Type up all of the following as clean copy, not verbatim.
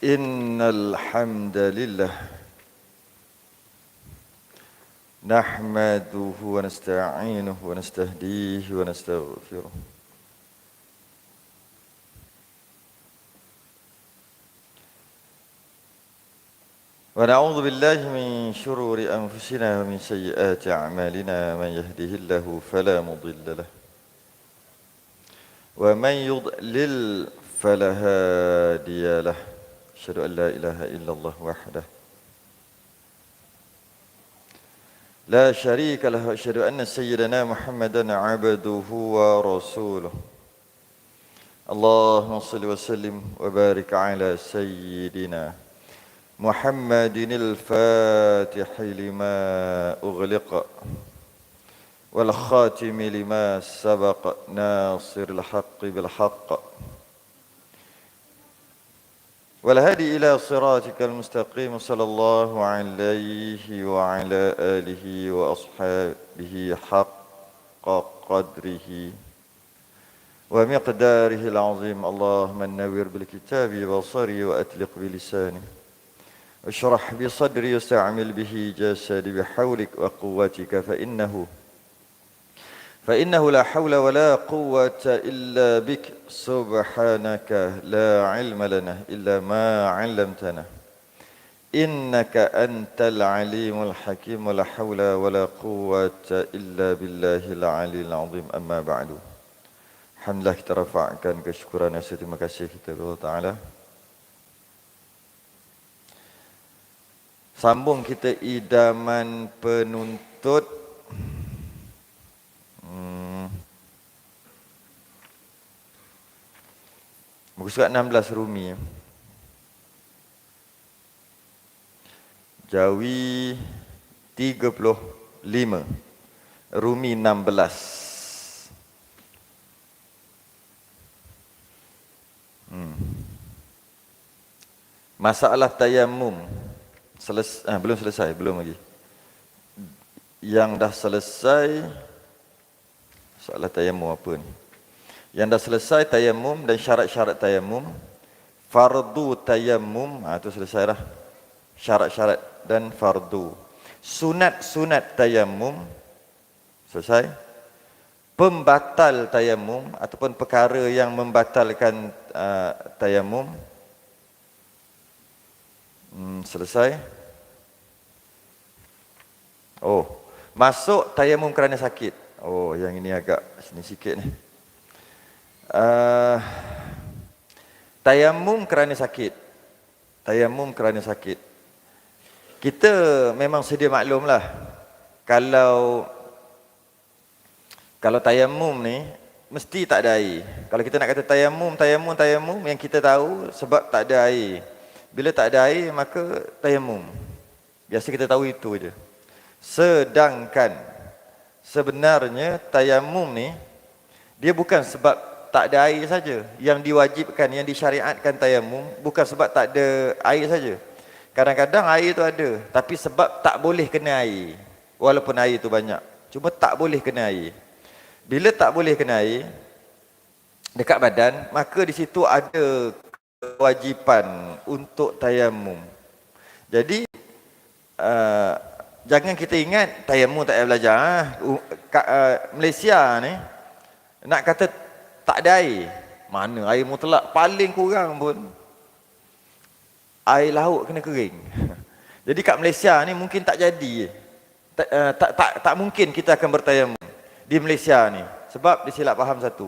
Innal hamdalillah nahmaduhu wa nasta'inuhu wa nastahdihi wa nastaghfiruh wa na'udzu billahi min shururi anfusina wa min sayyiati a'malina man yahdihillahu fala mudilla lahu wa man yudlil fala hadiya lahu asyhadu an la ilaha illallah wahdahu لا شريك له أشهد أن سيدنا محمدا عبده ورسوله اللهم صل وسلم وبارك على سيدنا محمد الفاتح لما أغلق والخاتم لما سبق ناصر الحق بالحق والهادي إلى صراطك المستقيم صلى الله عليه وعلى آله وأصحابه حق قدره ومقداره العظيم اللهم نور بالكتاب بصري وأتلق بلساني اشرح بصدري واستعمل به جسدي بحولك وقوتك فإنه لا حول ولا قوة إلا بك سبحانك لا علم لنا إلا ما علمتنا إنك أنت العليم الحكيم ولا حول ولا قوة إلا بالله العلي العظيم أما بعد Alhamdulillah kita rafa'kan kesyukuran dan terima kasih kita kepada Allah Ta'ala. Sambung kita idaman penuntut muka surat 16 Rumi. Jawi 35, Rumi 16. Masalah tayamum belum selesai, belum lagi. Yang dah selesai soalan tayamum apa ni? Yang dah selesai tayamum dan syarat-syarat tayamum, fardu tayamum, itu selesai dah. Syarat-syarat dan fardu. Sunat-sunat tayamum selesai. Pembatal tayamum ataupun perkara yang membatalkan tayamum selesai. Masuk tayamum kerana sakit. Yang ini agak sini sikit ni. Tayamum kerana sakit. Tayamum kerana sakit. Kita memang sedia maklumlah. Kalau tayamum ni mesti tak ada air. Kalau kita nak kata tayamum yang kita tahu sebab tak ada air. Bila tak ada air maka tayamum. Biasa kita tahu itu je. Sedangkan sebenarnya tayamum ni dia bukan sebab tak ada air saja. Yang diwajibkan, yang disyariatkan tayamum bukan sebab tak ada air saja. Kadang-kadang air tu ada, tapi sebab tak boleh kena air. Walaupun air tu banyak, cuma tak boleh kena air. Bila tak boleh kena air dekat badan, maka di situ ada kewajipan untuk tayamum. Jadi jangan kita ingat tayamum tak payah belajar. Malaysia ni nak kata tak ada air. Mana air mutlak, paling kurang pun air laut kena kering. Jadi kat Malaysia ni mungkin tak jadi. Tak mungkin kita akan bertayamum di Malaysia ni. Sebab dia silap faham satu.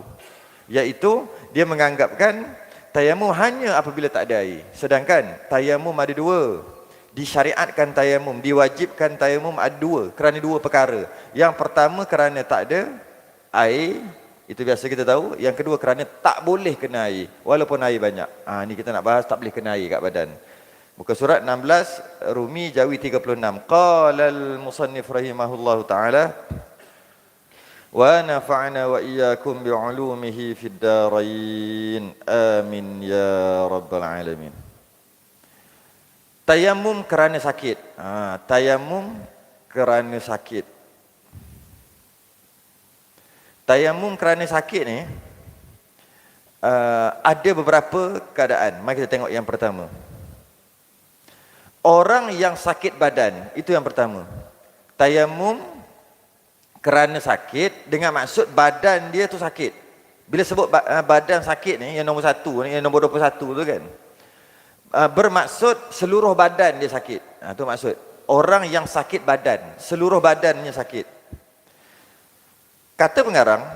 Iaitu dia menganggapkan tayamum hanya apabila tak ada air. Sedangkan tayamum ada dua. Disyariatkan tayamum, diwajibkan tayamum ada dua. Kerana dua perkara. Yang pertama kerana tak ada air. Itu biasa kita tahu. Yang kedua kerana tak boleh kena air. Walaupun air banyak. Ni kita nak bahas tak boleh kena air kat badan. Muka surat 16 Rumi Jawi 36. Qala al-musannif rahimahullahu ta'ala wa nafa'na wa iyyakum bi'ulumihi fid darain. Amin ya rabbal alamin. Tayamum kerana sakit. Tayamum kerana sakit. Tayamum kerana sakit ni ada beberapa keadaan. Mari kita tengok yang pertama. Orang yang sakit badan, itu yang pertama. Tayamum kerana sakit dengan maksud badan dia tu sakit. Bila sebut badan sakit ni, yang nombor 1 ni, yang nombor 21 tu kan, bermaksud seluruh badan dia sakit. Itu maksud. Orang yang sakit badan, seluruh badannya sakit. Kata pengarang,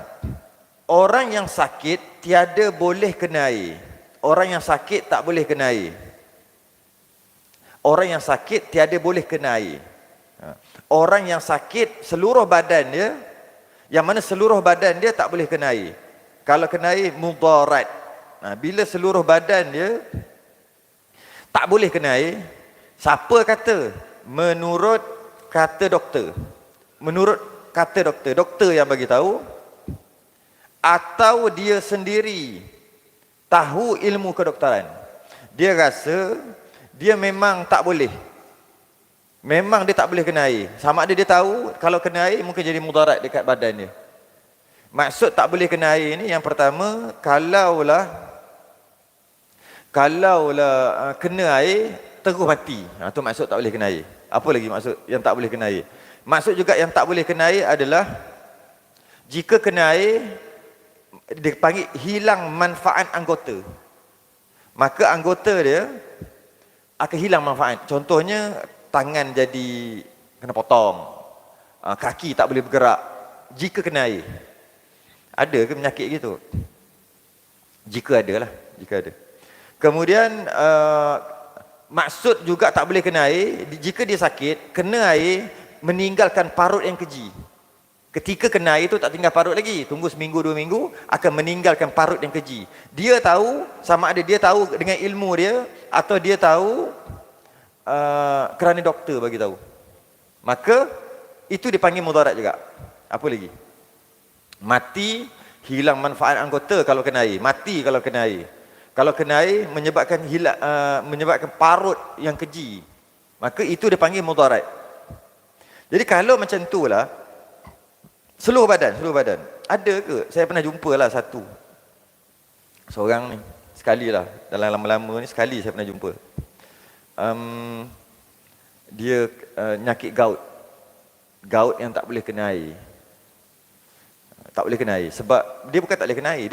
orang yang sakit tiada boleh kena air. Orang yang sakit tak boleh kena air. Orang yang sakit tiada boleh kena air. Orang yang sakit seluruh badan dia, yang mana seluruh badan dia tak boleh kena air. Kalau kena air, mudarat. Bila seluruh badan dia tak boleh kena air, siapa kata? Menurut kata doktor. Menurut kata doktor. Doktor yang bagi tahu, atau dia sendiri tahu ilmu kedokteran. Dia rasa dia memang tak boleh. Memang dia tak boleh kena air. Sama ada dia tahu kalau kena air mungkin jadi mudarat dekat badan dia. Maksud tak boleh kena air ni, yang pertama, kalaulah kena air terus mati. Itu maksud tak boleh kena air. Apa lagi maksud yang tak boleh kena air? Maksud juga yang tak boleh kena air adalah jika kena air dipanggil hilang manfaat anggota. Maka anggota dia akan hilang manfaat. Contohnya tangan jadi kena potong, kaki tak boleh bergerak jika kena air. Ada ke penyakit gitu? Jika ada lah, jika ada. Kemudian maksud juga tak boleh kena air jika dia sakit, kena air meninggalkan parut yang keji. Ketika kena air tu tak tinggal parut lagi, tunggu seminggu 2 minggu akan meninggalkan parut yang keji. Dia tahu, sama ada dia tahu dengan ilmu dia atau dia tahu kerana doktor bagi tahu. Maka itu dipanggil mudarat juga. Apa lagi? Mati, hilang manfaat anggota kalau kena air. Mati kalau kena air. Kalau kena air menyebabkan menyebabkan parut yang keji, maka itu dipanggil mudarat. Jadi kalau macam itulah, seluruh badan. Ada ke? Saya pernah jumpa lah satu. Seorang ni, sekali lah. Dalam lama-lama ni sekali saya pernah jumpa. Dia nyakit gout. Gout yang tak boleh kena air. Tak boleh kena air. Sebab dia bukan tak boleh kena air.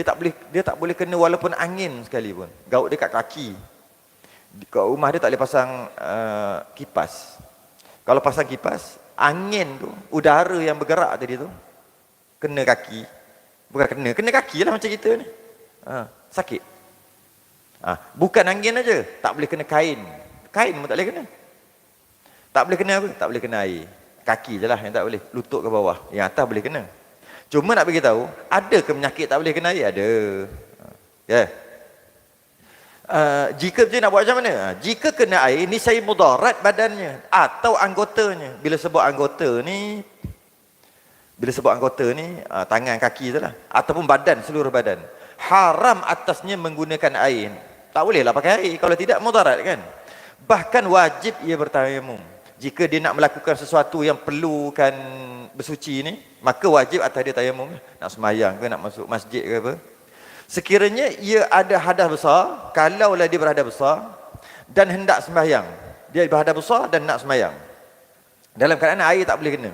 Dia tak boleh kena walaupun angin sekali pun. Gout dia kat kaki. Kat rumah dia tak boleh pasang kipas. Kalau pasang kipas, angin tu, udara yang bergerak tadi tu, kena kaki. Bukan kena kaki lah macam kita ni. Sakit. Bukan angin aja, tak boleh kena kain. Kain pun tak boleh kena. Tak boleh kena apa? Tak boleh kena air. Kaki je lah yang tak boleh. Lutut ke bawah. Yang atas boleh kena. Cuma nak beritahu, ada ke penyakit tak boleh kena air? Ada. Ya. Jika dia nak buat macam mana? Jika kena air, ni saya mudarat badannya atau anggotanya. Bila sebut anggota ni, tangan, kaki tu lah. Ataupun badan, seluruh badan. Haram atasnya menggunakan air. Tak bolehlah pakai air. Kalau tidak, mudarat kan? Bahkan wajib ia bertayamum. Jika dia nak melakukan sesuatu yang perlukan bersuci ni, maka wajib atas dia tayamum. Nak semayang ke, nak masuk masjid ke apa. Sekiranya ia ada hadas besar, kalaulah dia berhadas besar dan hendak sembahyang. Dia berhadas besar dan nak sembahyang. Dalam keadaan air tak boleh kena.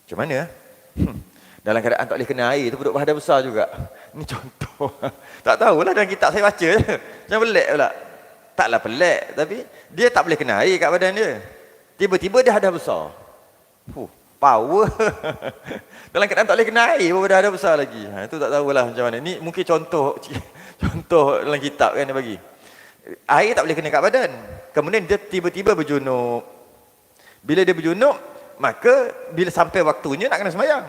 Macam mana? Dalam keadaan tak boleh kena air tu duduk berhadas besar juga. Ni contoh. Tak tahulah, dalam kitab saya baca je. Macam pelik pula. Taklah pelik, tapi dia tak boleh kena air kat badan dia. Tiba-tiba dia hadas besar. Power. Dalam keadaan tak boleh kena air pun dah ada besar lagi. Itu tak tahulah macam mana. Ni mungkin contoh dalam kitab kan dia bagi. Air tak boleh kena kat badan. Kemudian dia tiba-tiba berjunub. Bila dia berjunub, maka bila sampai waktunya nak kena sembahyang.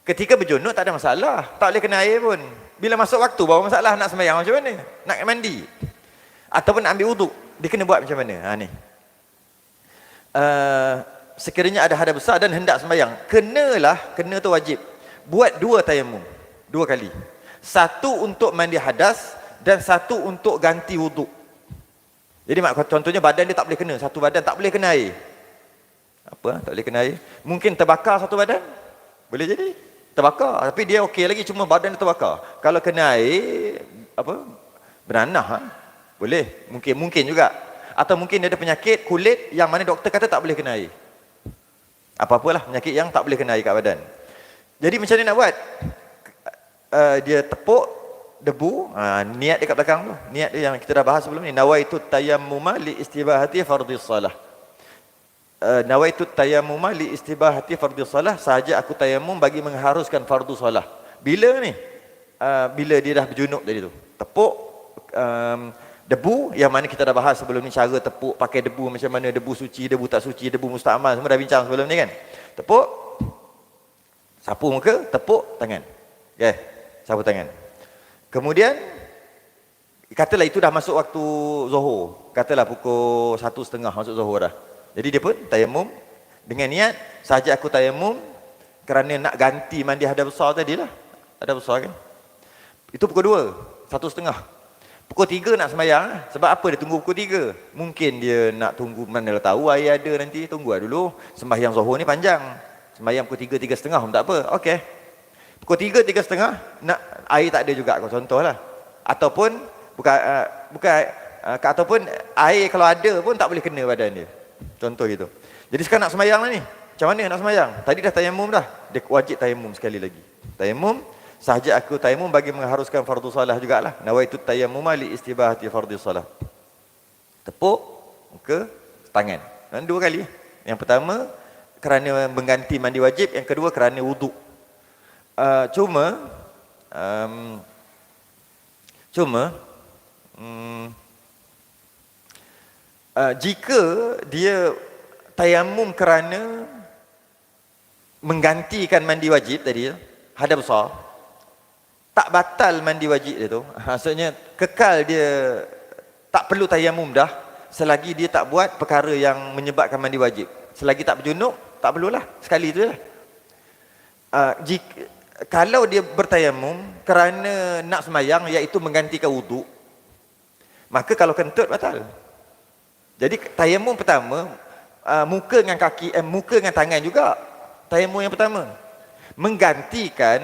Ketika berjunub tak ada masalah. Tak boleh kena air pun. Bila masuk waktu baru masalah nak sembahyang macam mana? Nak mandi. Ataupun nak ambil wuduk. Dia kena buat macam mana? Ni. Sekiranya ada hadas besar dan hendak sembahyang, kena tu wajib. Buat 2 tayamum, 2 kali. 1 untuk mandi hadas dan 1 untuk ganti wuduk. Jadi contohnya badan dia tak boleh kena, satu badan tak boleh kena air. Apa? Tak boleh kena air. Mungkin terbakar satu badan. Boleh jadi terbakar, tapi dia okey lagi, cuma badan dia terbakar. Kalau kena air, apa? Beranah, boleh. Mungkin juga. Atau mungkin dia ada penyakit kulit yang mana doktor kata tak boleh kena air. Apa-apalah penyakit yang tak boleh kena air kat badan. Jadi macam mana nak buat? Dia tepuk debu, niat dia kat belakang tu. Niat dia yang kita dah bahas sebelum ni. Nawaitu tayammuma li istibahati fardhis salah. Nawaitu tayammuma li istibahati fardhis salah, sahaja aku tayamum bagi mengharuskan fardu salah. Bila ni? Bila dia dah berjunub tadi tu. Tepuk debu yang mana kita dah bahas sebelum ni, cara tepuk pakai debu macam mana, debu suci, debu tak suci, debu musta'mal, semua dah bincang sebelum ni kan. Tepuk, sapu muka, tepuk tangan. Okay, sapu tangan. Kemudian katalah itu dah masuk waktu Zuhur. Katalah pukul 1:30 masuk Zuhur dah. Jadi dia pun tayamum dengan niat sahaja aku tayamum kerana nak ganti mandi hadas besar tadilah. Hadas besar kan. Itu pukul 2, 1:30. Pukul 3 nak sembahyang lah. Sebab apa dia tunggu pukul 3? Mungkin dia nak tunggu, mana tahu air ada nanti, tunggu lah dulu. Sembahyang Zuhur ni panjang. Sembahyang pukul 3, 3:30 pun tak apa. Okey. Pukul 3, 3:30 nak air tak ada juga, contohlah. Ataupun ataupun air kalau ada pun tak boleh kena badan dia. Contoh gitu. Jadi sekarang nak sembahyang lah ni. Macam mana nak sembahyang? Tadi dah tayamum dah. Dia wajib tayamum sekali lagi. Tayamum, sahaja aku tayamum bagi mengharuskan fardu salah jugalah. Nawaitu tayammuma li istibahati fardhi salah. Tepuk muka, tangan. Dan 2 kali. Yang pertama kerana mengganti mandi wajib, yang kedua kerana wuduk. Jika dia tayamum kerana menggantikan mandi wajib tadi, hadas besar, tak batal mandi wajib dia tu. Maksudnya kekal dia tak perlu tayamum dah selagi dia tak buat perkara yang menyebabkan mandi wajib. Selagi tak berjunub, tak perlulah. Sekali tu lah. Kalau dia bertayamum kerana nak sembahyang, iaitu menggantikan wuduk, maka kalau kentut batal. Jadi tayamum pertama, muka dengan kaki, muka dengan tangan juga. Tayamum yang pertama menggantikan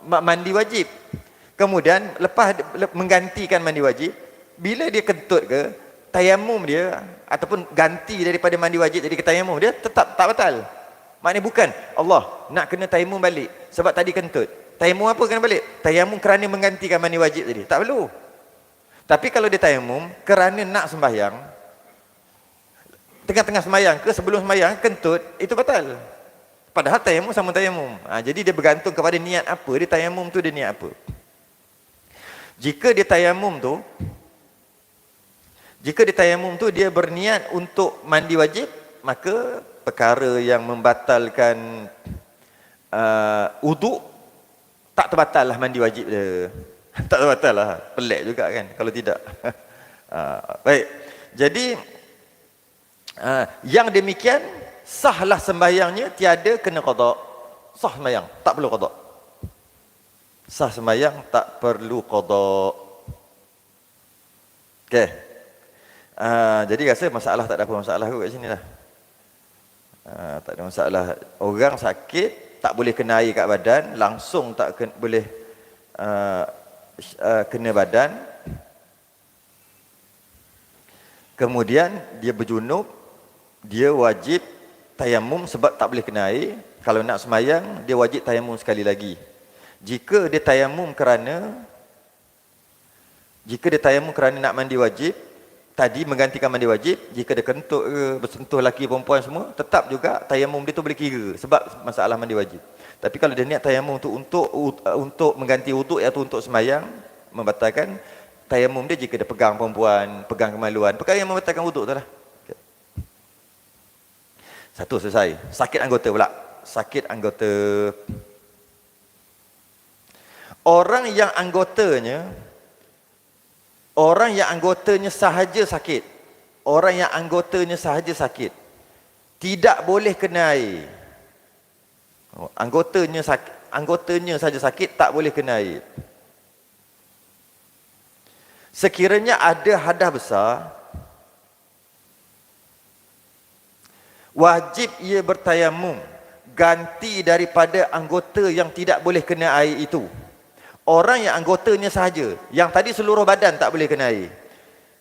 mandi wajib. Kemudian lepas menggantikan mandi wajib, bila dia kentut ke, tayamum dia ataupun ganti daripada mandi wajib jadi ke tayamum, dia tetap tak batal. Maknanya bukan Allah nak kena tayamum balik sebab tadi kentut. Tayamum apa kena balik? Tayamum kerana menggantikan mandi wajib tadi. Tak perlu. Tapi kalau dia tayamum kerana nak sembahyang, tengah-tengah sembahyang ke sebelum sembahyang kentut, itu batal. Padahal tayamum sama tayamum. Jadi dia bergantung kepada niat apa, dia tayamum tu dia niat apa. Jika dia tayamum tu dia berniat untuk mandi wajib, maka perkara yang membatalkan wuduk tak terbatal lah mandi wajib dia. Tak terbatal lah. Pelik juga kan kalau tidak. Baik. Jadi yang demikian sahlah sembahyangnya, tiada kena qada. Sah sembahyang, tak perlu qada. Sah sembahyang, tak perlu qada. Okey. Jadi rasa masalah tak ada apa masalah kat sini lah. Tak ada masalah. Orang sakit tak boleh kena air kat badan, langsung tak boleh kena badan. Kemudian dia berjunub, dia wajib tayamum sebab tak boleh kena air. Kalau nak sembahyang, dia wajib tayamum sekali lagi. Jika dia tayamum kerana nak mandi wajib, tadi menggantikan mandi wajib, jika dia kentut ke, bersentuh lelaki perempuan semua, tetap juga tayamum dia tu boleh kira sebab masalah mandi wajib. Tapi kalau dia niat tayamum tu untuk mengganti wuduk, iaitu untuk sembahyang, membatalkan tayamum dia jika dia pegang perempuan, pegang kemaluan, perkara yang membatalkan wuduk tu lah. Satu selesai. Sakit anggota pula. Sakit anggota. Orang yang anggotanya sahaja sakit. Orang yang anggotanya sahaja sakit, tidak boleh kena air. Anggotanya sahaja sakit, tak boleh kena air. Sekiranya ada hadas besar, wajib ia bertayamum ganti daripada anggota yang tidak boleh kena air itu. Orang yang anggotanya sahaja, yang tadi seluruh badan tak boleh kena air,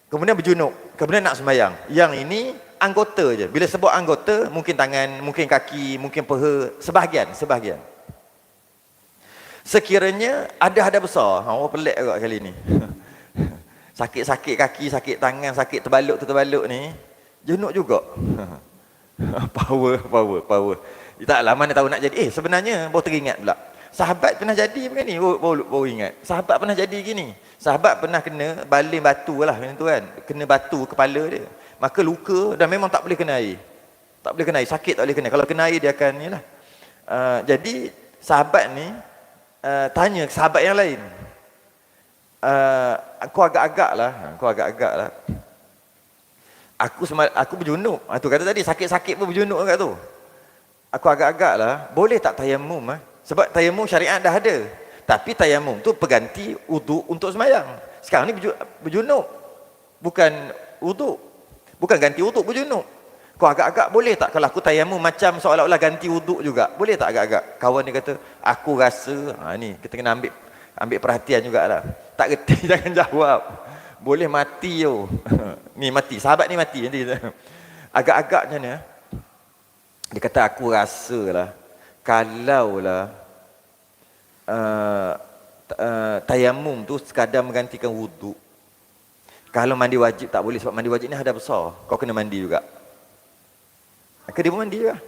kemudian berjunub, Kemudian nak sembahyang. Yang ini anggota je. Bila sebut anggota, mungkin tangan, mungkin kaki, mungkin peha, sebahagian. Sekiranya ada hada besar, orang pelik agak kali ni. Sakit-sakit kaki, sakit tangan, sakit terbaluk ni, junub juga. Power. Taklah mana tahu nak jadi. Sebenarnya baru teringat pula. Sahabat pernah jadi macam ni, baru ingat. Sahabat pernah jadi gini. Sahabat pernah kena baling batu lah macam tu kan. Kena batu kepala dia. Maka luka dan memang tak boleh kena air. Tak boleh kena air, sakit tak boleh kena. Kalau kena air dia akan ni lah. Jadi sahabat ni tanya sahabat yang lain. Aku agak-agak lah. Aku berjunub. Tu kata tadi sakit-sakit pun berjunub kat tu. Aku agak-agak lah. Boleh tak tayamum? Sebab tayamum syariat dah ada. Tapi tayamum tu pengganti uduk untuk sembahyang. Sekarang ni berjunub. Bukan uduk. Bukan ganti uduk, berjunub. Kau agak-agak boleh tak kalau aku tayamum macam seolah-olah ganti uduk juga? Boleh tak agak-agak? Kawan dia kata, aku rasa, ni kita kena ambil perhatian jugalah. Tak reti jangan jawab. Boleh mati yo. Ni mati, sahabat ni mati nanti. Agak-agak macam mana? Dia kata aku rasalah kalaulah tayamum tu sekadar menggantikan wuduk. Kalau mandi wajib tak boleh sebab mandi wajib ni ada besar. Kau kena mandi juga. Maka dia pun mandi juga.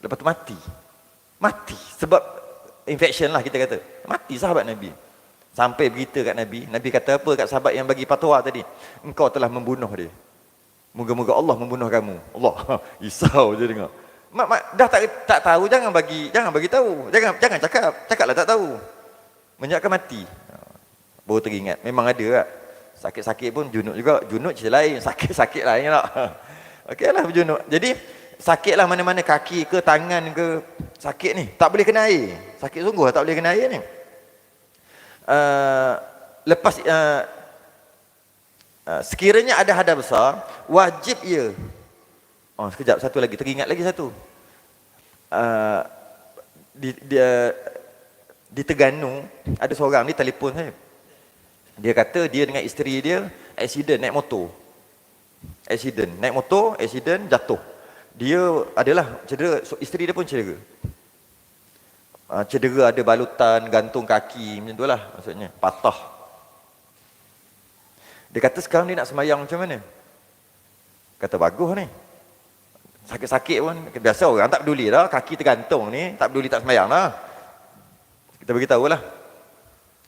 Lepas tu mati sebab infection lah kita kata. Mati sahabat Nabi. Sampai berita kat Nabi. Nabi kata apa kat sahabat yang bagi fatwa tadi? Engkau telah membunuh dia. Moga-moga Allah membunuh kamu. Allah, risau je dengar. Dah tak tahu, jangan bagi tahu. Jangan cakaplah tak tahu. Menyebabkan mati. Baru teringat. Memang ada tak? Sakit-sakit pun junub juga. Junub cerita lain. Sakit-sakit lain tak? Okeylah berjunub. Jadi sakitlah mana-mana kaki ke tangan ke sakit ni. Tak boleh kena air. Sakit sungguh tak boleh kena air ni. Lepas sekiranya ada hada besar, wajib ia. Sekejap, satu lagi, teringat lagi satu. Di Terengganu ada seorang ni telefon saya. Dia kata dia dengan isteri dia accident naik motor. Accident jatuh. Dia adalah cedera, isteri dia pun cedera. Cedera ada balutan, gantung kaki, macam tu lah maksudnya, patah. Dia kata sekarang dia nak sembahyang macam mana? Kata bagus ni. Sakit-sakit pun, biasa orang tak peduli lah, kaki tergantung ni, tak peduli tak sembahyang lah. Kita beritahu lah.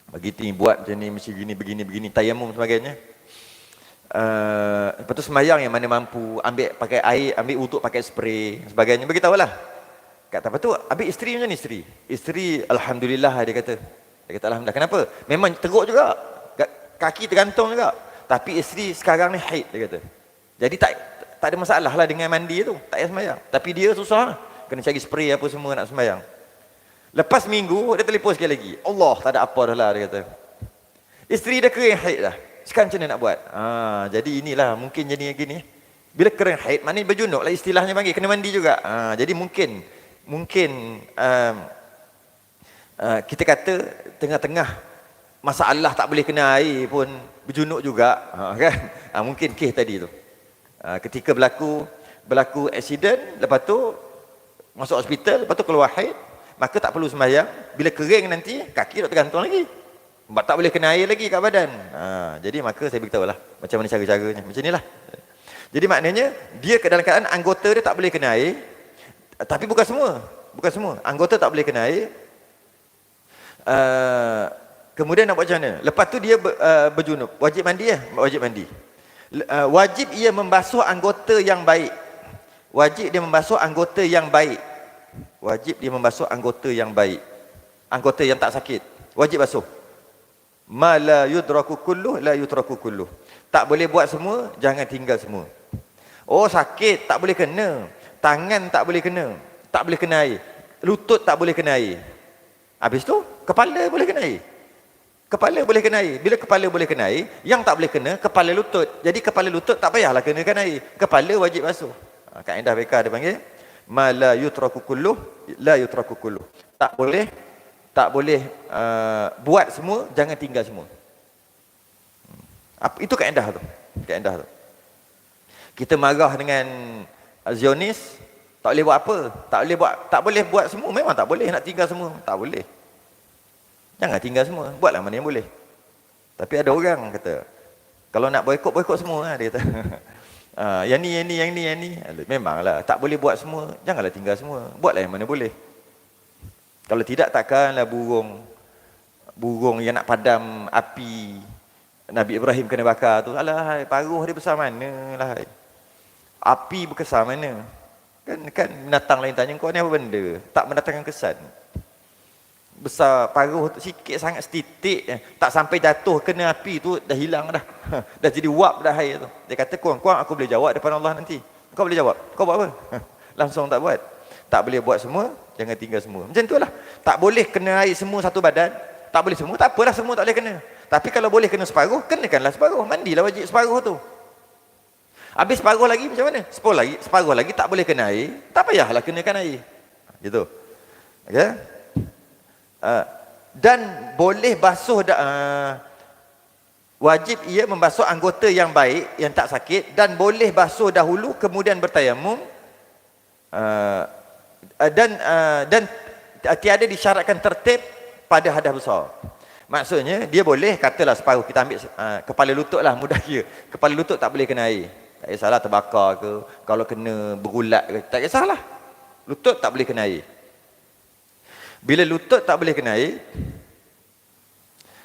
Bagi ni buat macam ni, mesti gini, begini, tayamum sebagainya. Lepas tu sembahyang yang mana mampu, ambil pakai air, ambil untuk pakai spray, sebagainya, beritahu lah. Kata apa tu, ambil isteri macam ni isteri. Isteri, Alhamdulillah dia kata. Dia kata Alhamdulillah, kenapa? Memang teruk juga, kaki tergantung juga. Tapi isteri sekarang ni haid, dia kata. Jadi tak ada masalah lah dengan mandi tu, tak payah sembahyang. Tapi dia susah, kena cari spray apa semua nak sembahyang. Lepas minggu, dia telefon sekali lagi. Allah, tak ada apa dah lah, dia kata. Isteri dia kering haid dah. Sekarang macam mana nak buat? Jadi inilah, mungkin jadi gini. Bila kering haid, maknanya berjunub lah istilahnya panggil, kena mandi juga. Jadi mungkin kita kata tengah-tengah masalah tak boleh kena air pun berjunub juga, kan? Mungkin kes tadi tu. Ketika berlaku accident, lepas tu masuk hospital, lepas tu keluar haid, maka tak perlu sembahyang. Bila kering nanti kaki tak tergantung lagi, tak boleh kena air lagi kat badan. Jadi maka saya beritahu lah macam mana cara-caranya, macam inilah. Jadi maknanya dia dalam keadaan anggota dia tak boleh kena air, tapi bukan semua anggota tak boleh kena air. Kemudian nak buat macam mana? Lepas tu dia berjunub, wajib mandi ya, wajib mandi. Wajib ia membasuh anggota yang baik. Wajib dia membasuh anggota yang baik. Anggota yang tak sakit, wajib basuh. Ma la yudraku kulluh la yutraku kulluh. Tak boleh buat semua, jangan tinggal semua. Sakit tak boleh kena, tangan tak boleh kena air, lutut tak boleh kena air. Habis tu kepala boleh kena air. Bila kepala boleh kena air, yang tak boleh kena kepala lutut. Jadi kepala lutut tak payahlah kenakan air, kepala wajib basuh. Kaedah mereka dia panggil ma la yutraku kulluh la yutraku kulluh. Tak boleh buat semua, jangan tinggal semua. Itu kaedah tu. Kita marah dengan Zionis, tak boleh buat apa? Tak boleh buat semua. Memang tak boleh nak tinggal semua. Tak boleh. Jangan tinggal semua. Buatlah mana yang boleh. Tapi ada orang kata, kalau nak boikot semua lah, dia kata. Yang ni. Memanglah, tak boleh buat semua. Janganlah tinggal semua. Buatlah yang mana boleh. Kalau tidak, takkanlah burung yang nak padam api Nabi Ibrahim kena bakar tu. Alah, paruh dia besar mana lah. Api berkesan mana? Kan binatang lain tanya, kau ni apa benda? Tak mendatangkan kesan. Besar paruh tu, sikit sangat, setitik. Tak sampai jatuh kena api tu, dah hilang dah. Dah jadi wap dah air tu. Dia kata, kuang aku boleh jawab depan Allah nanti. Kau boleh jawab? Kau buat apa? Langsung tak buat. Tak boleh buat semua, jangan tinggal semua. Macam tu lah. Tak boleh kena air semua satu badan. Tak boleh semua, tak apalah, semua tak boleh kena. Tapi kalau boleh kena separuh, kenakanlah separuh. Mandilah wajib separuh tu. Habis separuh lagi macam mana? Separuh lagi tak boleh kena air. Tak payahlah kenakan air. Gitu. Okay? Dan boleh basuh, wajib ia membasuh anggota yang baik, yang tak sakit, dan boleh basuh dahulu kemudian bertayamum. Dan tiada disyaratkan tertib pada hadas besar. Maksudnya dia boleh, katalah separuh kita ambil kepala lutut lah, mudah kira. Kepala lutut tak boleh kena air. Tak kisahlah terbakar ke, kalau kena berulat ke, tak kisahlah. Lutut tak boleh kena air. Bila lutut tak boleh kena air,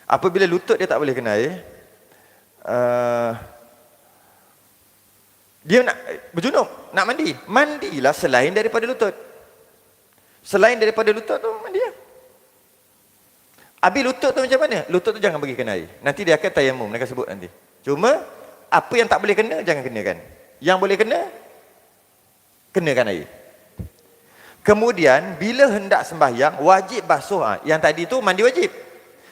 apabila lutut dia tak boleh kena air, dia nak berjunub, nak mandi. Mandilah selain daripada lutut. Selain daripada lutut tu, mandi lah. Habis lutut tu macam mana? Lutut tu jangan bagi kena air. Nanti dia akan tayamum, dia akan sebut nanti. Cuma, apa yang tak boleh kena, jangan kenakan. Yang boleh kena, kenakan air. Kemudian, bila hendak sembahyang, wajib basuh. Yang tadi tu mandi wajib.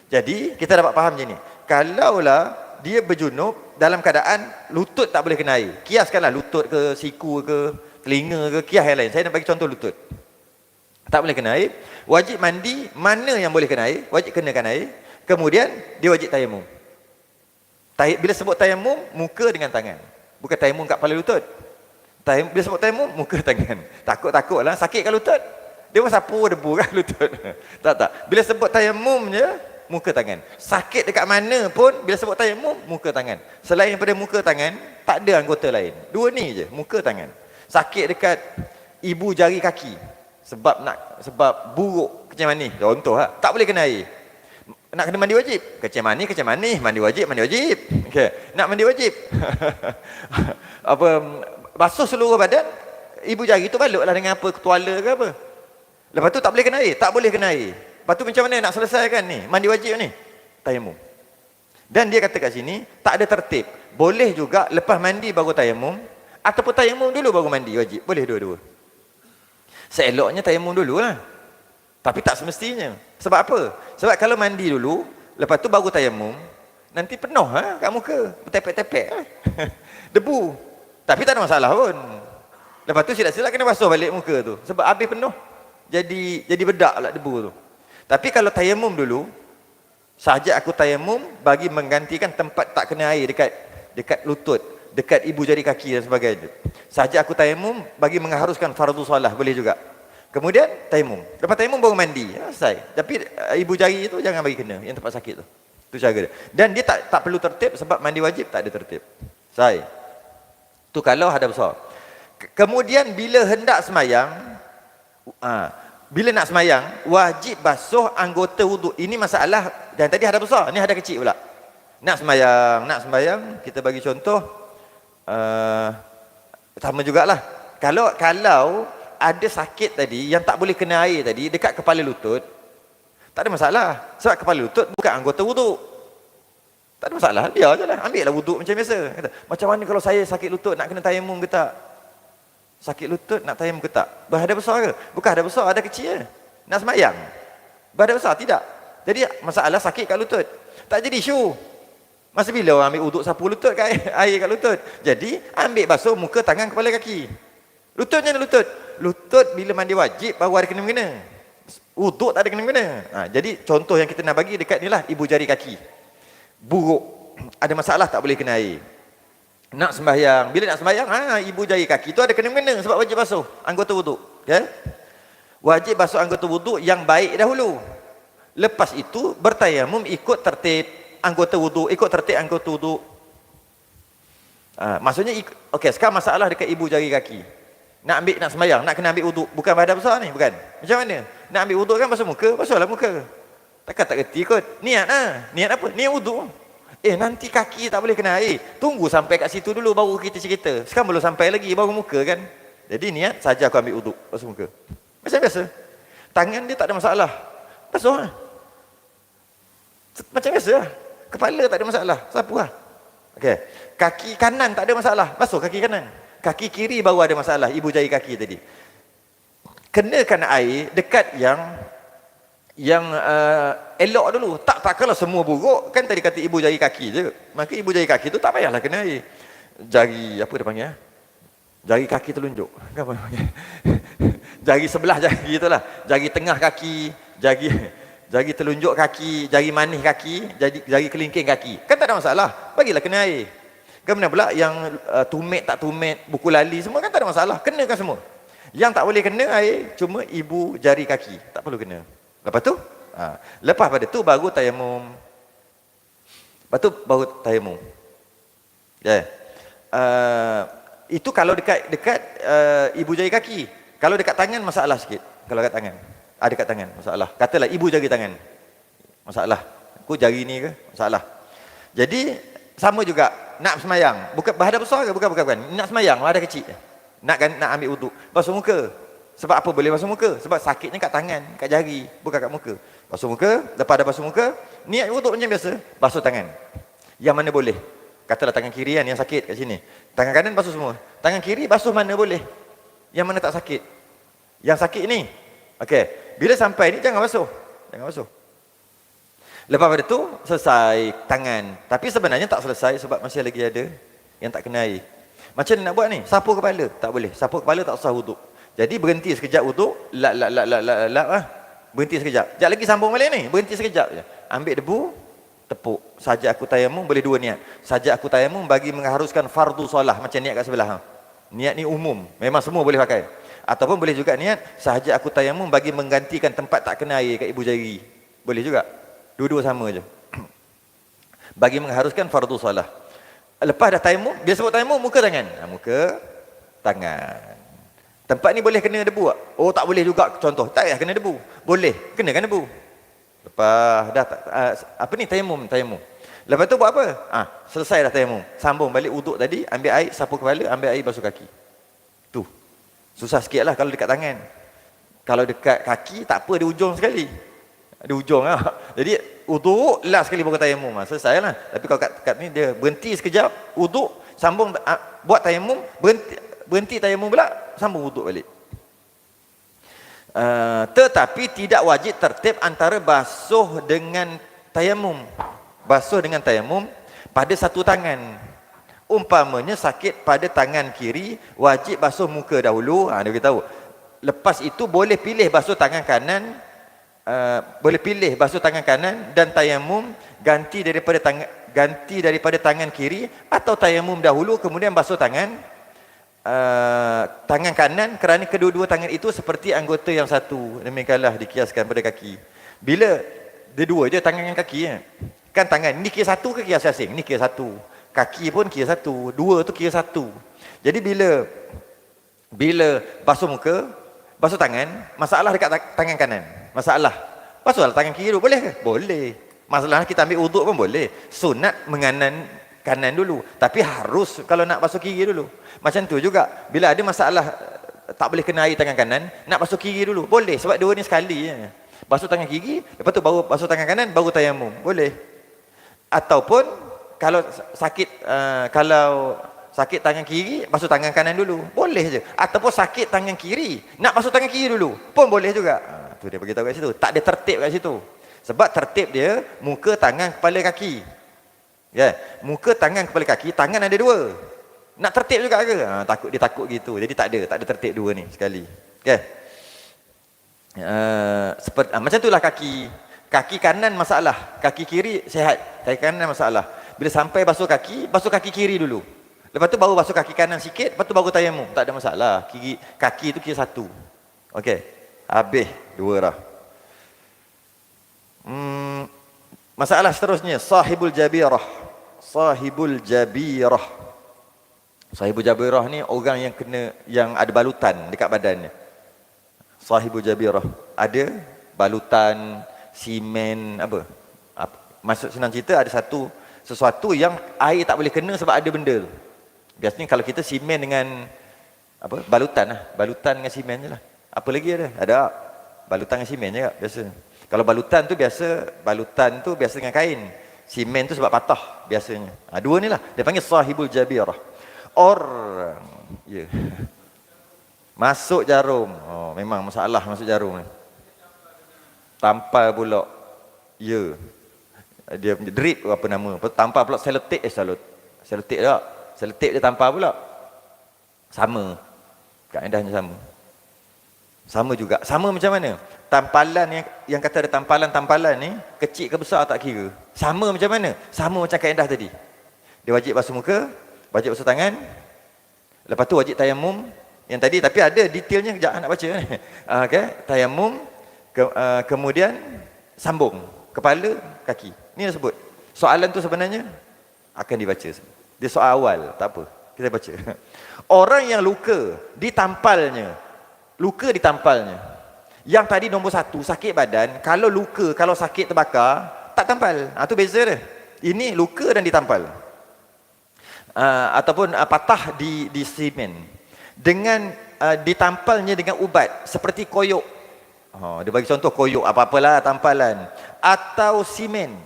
Jadi, kita dapat faham macam ni. Kalaulah dia berjunub dalam keadaan lutut tak boleh kena air. Kiaskanlah lutut ke, siku ke, telinga ke, kias yang lain. Saya nak bagi contoh lutut. Tak boleh kena air. Wajib mandi, mana yang boleh kena air, wajib kenakan air. Kemudian, dia wajib tayamum. Bila sebut tayamum, muka dengan tangan. Bukan tayamum kat kepala lutut. Bila sebut tayamum, muka tangan. Takut-takutlah, sakit kat lutut. Dia pun sapu debu kat lutut. Tak. Bila sebut tayamum je, muka tangan. Sakit dekat mana pun, bila sebut tayamum, muka tangan. Selain daripada muka tangan, tak ada anggota lain. Dua ni je, muka tangan. Sakit dekat ibu jari kaki. Sebab buruk kecil manis. Contoh lah, tak boleh kena air. Nak kena mandi wajib. Kecil manis, mandi wajib. Okay. Nak mandi wajib. Basuh seluruh badan, ibu jari tu balutlah dengan apa, tuala ke apa. Lepas tu tak boleh kena air, tak boleh kena air. Lepas tu macam mana nak selesaikan ni, mandi wajib ni? Tayamum. Dan dia kata kat sini, tak ada tertib. Boleh juga lepas mandi baru tayamum, ataupun tayamum dulu baru mandi wajib. Boleh dua-dua. Seeloknya tayamum dululah. Tapi tak semestinya. Sebab apa? Sebab kalau mandi dulu, lepas tu baru tayamum, nanti penuh kat muka, bertepek-tepek debu. Tapi tak ada masalah pun. Lepas tu silap-silap kena basuh balik muka tu. Sebab habis penuh, jadi bedak lah debu tu. Tapi kalau tayamum dulu, sahaja aku tayamum bagi menggantikan tempat tak kena air dekat lutut, dekat ibu jari kaki dan sebagainya. Sahaja aku tayamum bagi mengharuskan fardu solah, boleh juga. Kemudian tayamum. Lepas tayamum baru mandi. Selesai. Tapi ibu jari itu jangan bagi kena yang tempat sakit tu. Itu cara dia. Dan dia tak perlu tertib sebab mandi wajib tak ada tertib. Selesai. Tu kalau hadas besar. Kemudian bila hendak semayang, bila nak semayang, wajib basuh anggota wuduk. Ini masalah, dan tadi hadas besar, ni hadas kecil pula. Nak semayang, kita bagi contoh, sama jugalah. Kalau ada sakit tadi, yang tak boleh kena air tadi, dekat kepala lutut, tak ada masalah. Sebab kepala lutut bukan anggota wuduk. Tak ada masalah, biar je lah. Ambil lah wuduk macam biasa. Kata, macam mana kalau saya sakit lutut, nak kena tayamum ke tak? Sakit lutut, nak tayamum ke tak? Berhadas besar ke? Bukan hadas besar, ada kecil je. Nak semayang. Berhadas besar, tidak. Jadi, masalah sakit kat lutut. Tak jadi isu. Masa bila orang ambil wuduk sapu lutut kat air kat lutut? Jadi, ambil basuh muka, tangan, kepala, kaki. Lututnya lutut. Lutut bila mandi wajib, baru ada kena-mengena. Wuduk tak ada kena-mengena. Jadi, contoh yang kita nak bagi dekat ni lah, ibu jari kaki. Buruk, ada masalah tak boleh kena air. Nak sembahyang. Bila nak sembahyang, ibu jari kaki tu ada kena-mengena sebab wajib basuh anggota wuduk. Okay? Wajib basuh anggota wuduk yang baik dahulu. Lepas itu bertayamum ikut tertib anggota wuduk, ikut tertib anggota wuduk. Maksudnya, okey, sekarang masalah dekat ibu jari kaki. Nak sembahyang, nak kena ambil wuduk. Bukan badan besar ni, bukan. Macam mana? Nak ambil wuduk kan basuh muka, basuhlah muka. Takkan tak kerti kot. Niat Niat apa? Niat wuduk. Nanti kaki tak boleh kena air. Tunggu sampai kat situ dulu baru kita cerita. Sekarang belum sampai lagi, baru muka kan. Jadi niat saja aku ambil wuduk, basuh muka. Macam biasa. Tangan dia tak ada masalah. Basuh lah. Macam biasa lah. Kepala tak ada masalah. Sapu lah. Okay. Kaki kanan tak ada masalah. Basuh kaki kanan. Kaki kiri baru ada masalah. Ibu jari kaki tadi. Kenakan air dekat yang elok dulu. Tak kalau semua buruk. Kan tadi kata ibu jari kaki je. Maka ibu jari kaki tu tak payahlah kena air. Jari, apa dia panggil? Jari kaki telunjuk. Apa dia panggil? Jari sebelah jari itulah. Jari tengah kaki. Jari telunjuk kaki. Jari manis kaki. Jari kelingking kaki. Kan tak ada masalah. Bagilah kena air. Kemudian pula yang tumit tak tumit, buku lali semua kan tak ada masalah. Kenakan semua. Yang tak boleh kena air cuma ibu jari kaki. Tak perlu kena. Lepas tu, lepas pada tu baru tayamum. Lepas tu baru tayamum. Itu kalau dekat ibu jari kaki. Kalau dekat tangan masalah sikit. Kalau dekat tangan. Dekat tangan masalah. Katalah ibu jari tangan. Masalah. Aku jari ni ke? Masalah. Jadi sama juga nak semayang. Bukan badan besar ke? Bukan. Nak semayang badan kecil. Nak ambil wuduk. Basuh muka. Sebab apa boleh basuh muka? Sebab sakitnya kat tangan, kat jari, bukan kat muka. Basuh muka, lepas dah basuh muka, niat wuduk macam biasa, basuh tangan. Yang mana boleh? Katalah tangan kiri kan yang sakit kat sini. Tangan kanan basuh semua. Tangan kiri basuh mana boleh? Yang mana tak sakit? Yang sakit ni. Okey. Bila sampai ni jangan basuh. Jangan basuh. Lepas pada tu selesai tangan. Tapi sebenarnya tak selesai sebab masih lagi ada yang tak kena air. Macam mana nak buat ni? Sapu kepala? Tak boleh. Sapu kepala tak usah wuduk. Jadi berhenti sekejap wuduk, berhenti sekejap. Sekejap lagi sambung balik ni, berhenti sekejap je. Ambil debu, tepuk. Saja aku tayamum, boleh dua niat. Saja aku tayamum bagi mengharuskan fardu solah, macam niat kat sebelah. Niat ni umum, memang semua boleh pakai. Ataupun boleh juga niat, sahaja aku tayamum bagi menggantikan tempat tak kena air kat ibu jari. Boleh juga. Dua-dua sama je. Bagi mengharuskan fardu solah. Lepas dah tayamum, dia sebut tayamum, muka tangan. Muka, tangan. Tempat ni boleh kena debu tak? Oh tak boleh juga contoh. Tak payah kena debu. Boleh, kenakan debu. Lepas dah apa ni tayamum. Lepas tu buat apa? Selesai dah tayamum. Sambung balik wuduk tadi, ambil air sapu kepala, ambil air basuh kaki. Tu. Susah sikitlah kalau dekat tangan. Kalau dekat kaki tak apa, ada ujung sekali. Ada ujung lah. Jadi wuduk last sekali baru tayamum. Selesailah. Tapi kalau kat ni dia berhenti sekejap, wuduk, sambung buat tayamum, berhenti tayamum pula, sambung wuduk balik. Tetapi tidak wajib tertib antara basuh dengan tayamum. Basuh dengan tayamum pada satu tangan. Umpamanya sakit pada tangan kiri, wajib basuh muka dahulu. Dia beritahu. Lepas itu boleh pilih basuh tangan kanan, dan tayamum ganti daripada tangan kiri, atau tayamum dahulu kemudian basuh tangan kanan, kerana kedua-dua tangan itu seperti anggota yang satu. Demikianlah dikiaskan pada kaki. Bila dia dua je tangan dengan kaki kan tangan ni kira satu ke kira asing? Ni kira satu. Kaki pun kira satu. Dua tu kira satu. Jadi bila basuh muka, basuh tangan, masalah dekat tangan kanan. Masalah. Basuhlah tangan kiri dulu. Boleh ke? Boleh. Masalah kita ambil wuduk pun boleh. Sunat menganan kanan dulu. Tapi harus kalau nak basuh kiri dulu. Macam tu juga. Bila ada masalah tak boleh kena air tangan kanan, nak basuh kiri dulu. Boleh. Sebab dua ni sekali je. Basuh tangan kiri, lepas tu baru basuh tangan kanan, baru tayamum. Boleh. Ataupun kalau sakit tangan kiri, basuh tangan kanan dulu. Boleh je. Ataupun sakit tangan kiri, nak basuh tangan kiri dulu. Pun boleh juga. Tu dia beritahu kat situ. Tak ada tertib kat situ. Sebab tertib dia muka, tangan, kepala, kaki. Muka, tangan, kepala, kaki, tangan ada dua. Nak tertib juga ke? Dia takut gitu. Jadi tak ada tertib dua ni sekali. Macam itulah kaki. Kaki kanan masalah, kaki kiri sihat. Kaki kanan masalah. Bila sampai basuh kaki kiri dulu. Lepas tu baru basuh kaki kanan sikit, lepas tu baru tayamum. Tak ada masalah. Kaki tu kira satu. Okey. Habis dua dah. Masalah seterusnya, sahibul jabirah. Sahibul jabirah. Sahibul jabirah ni orang yang ada balutan dekat badannya. Sahibul jabirah. Ada balutan, simen, apa? Maksud senang cerita, ada sesuatu yang air tak boleh kena sebab ada benda tu. Biasanya kalau kita simen dengan apa? Balutan lah. Balutan dengan simen je lah. Apa lagi ada? Ada balutan dengan simen je biasa. Kalau balutan tu biasa dengan kain. Simen tu sebab patah biasanya. Dua ni lah. Dia panggil sahibul jabirah. Orang. Ya. Yeah. Masuk jarum. Oh, memang masalah masuk jarum ni. Tampal pula. Ya. Dia drip apa nama. Tampal pula selotip. Selotip tak? Selotip dia tampal pula. Sama. Kaedahnya sama. Sama juga. Sama macam mana? Tampalan yang kata ada tampalan ni, kecil ke besar tak kira. Sama macam mana? Sama macam kaedah tadi. Dia wajib basuh muka, wajib basuh tangan. Lepas tu wajib tayamum. Yang tadi, tapi ada detailnya, kejap nak baca. Okay. Tayamum, kemudian sambung. Kepala, kaki. Ni dah sebut. Soalan tu sebenarnya akan dibaca. Dia soal awal, tak apa. Kita baca. Orang yang luka ditampalnya. Yang tadi nombor 1, sakit badan. Kalau luka, kalau sakit terbakar, tak tampal. Tu beza dia. Ini luka dan ditampal. Ataupun patah di simen. Dengan ditampalnya dengan ubat. Seperti koyok. Dia bagi contoh koyok, apa-apalah tampalan. Atau simen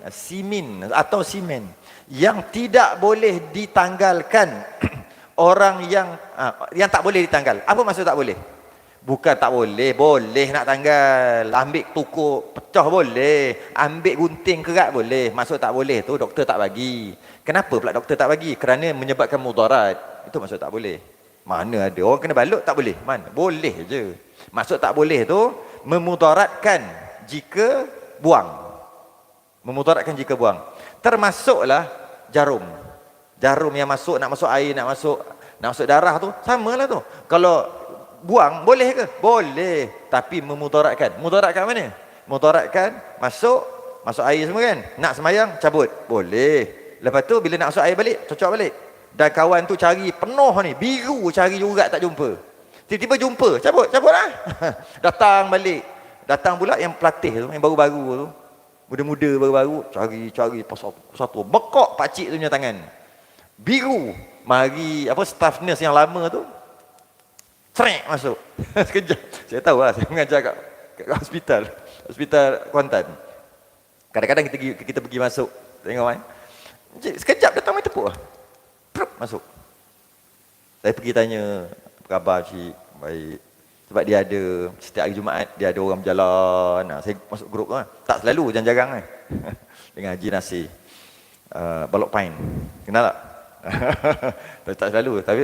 yang tidak boleh ditanggalkan. Orang yang tak boleh ditanggal. Apa maksud tak boleh? Bukan tak boleh, boleh nak tanggal. Ambil tukuk pecah boleh, ambil gunting kerat boleh. Maksud tak boleh tu doktor tak bagi. Kenapa pula doktor tak bagi? Kerana menyebabkan mudarat. Itu maksud tak boleh. Mana ada orang kena balut tak boleh? Mana? Boleh je. Maksud tak boleh tu memudaratkan jika buang. Memudaratkan jika buang. Termasuklah jarum. Jarum yang nak masuk air, nak masuk darah tu, samalah tu. Kalau buang boleh ke? Boleh, tapi memudaratkan. Mudaratkan mana? Mudaratkan masuk air semua kan? Nak semayang cabut. Boleh. Lepas tu bila nak masuk air balik, cocok balik. Dan kawan tu cari penuh ni, biru cari juga tak jumpa. Tiba-tiba jumpa, cabutlah. Datang balik. Datang pula yang pelatih tu, yang baru-baru tu. Muda-muda baru-baru, cari pasal satu. Bekok pakcik tu punya tangan. Biru. Mari staff nurse yang lama tu trek masuk. Sekejap. Saya tahu lah, saya mengajar kat hospital Kuantan. Kadang-kadang kita pergi masuk, tengok kan. Sekejap datang main tepuk lah. Masuk. Saya pergi tanya, apa khabar cik? Baik. Sebab dia ada, setiap hari Jumaat, dia ada orang berjalan. Saya masuk grup lah. Tak selalu, jarang-jarang kan. Dengan Haji Nasir. Balok Pine. Kenal tak? Tak selalu. Tapi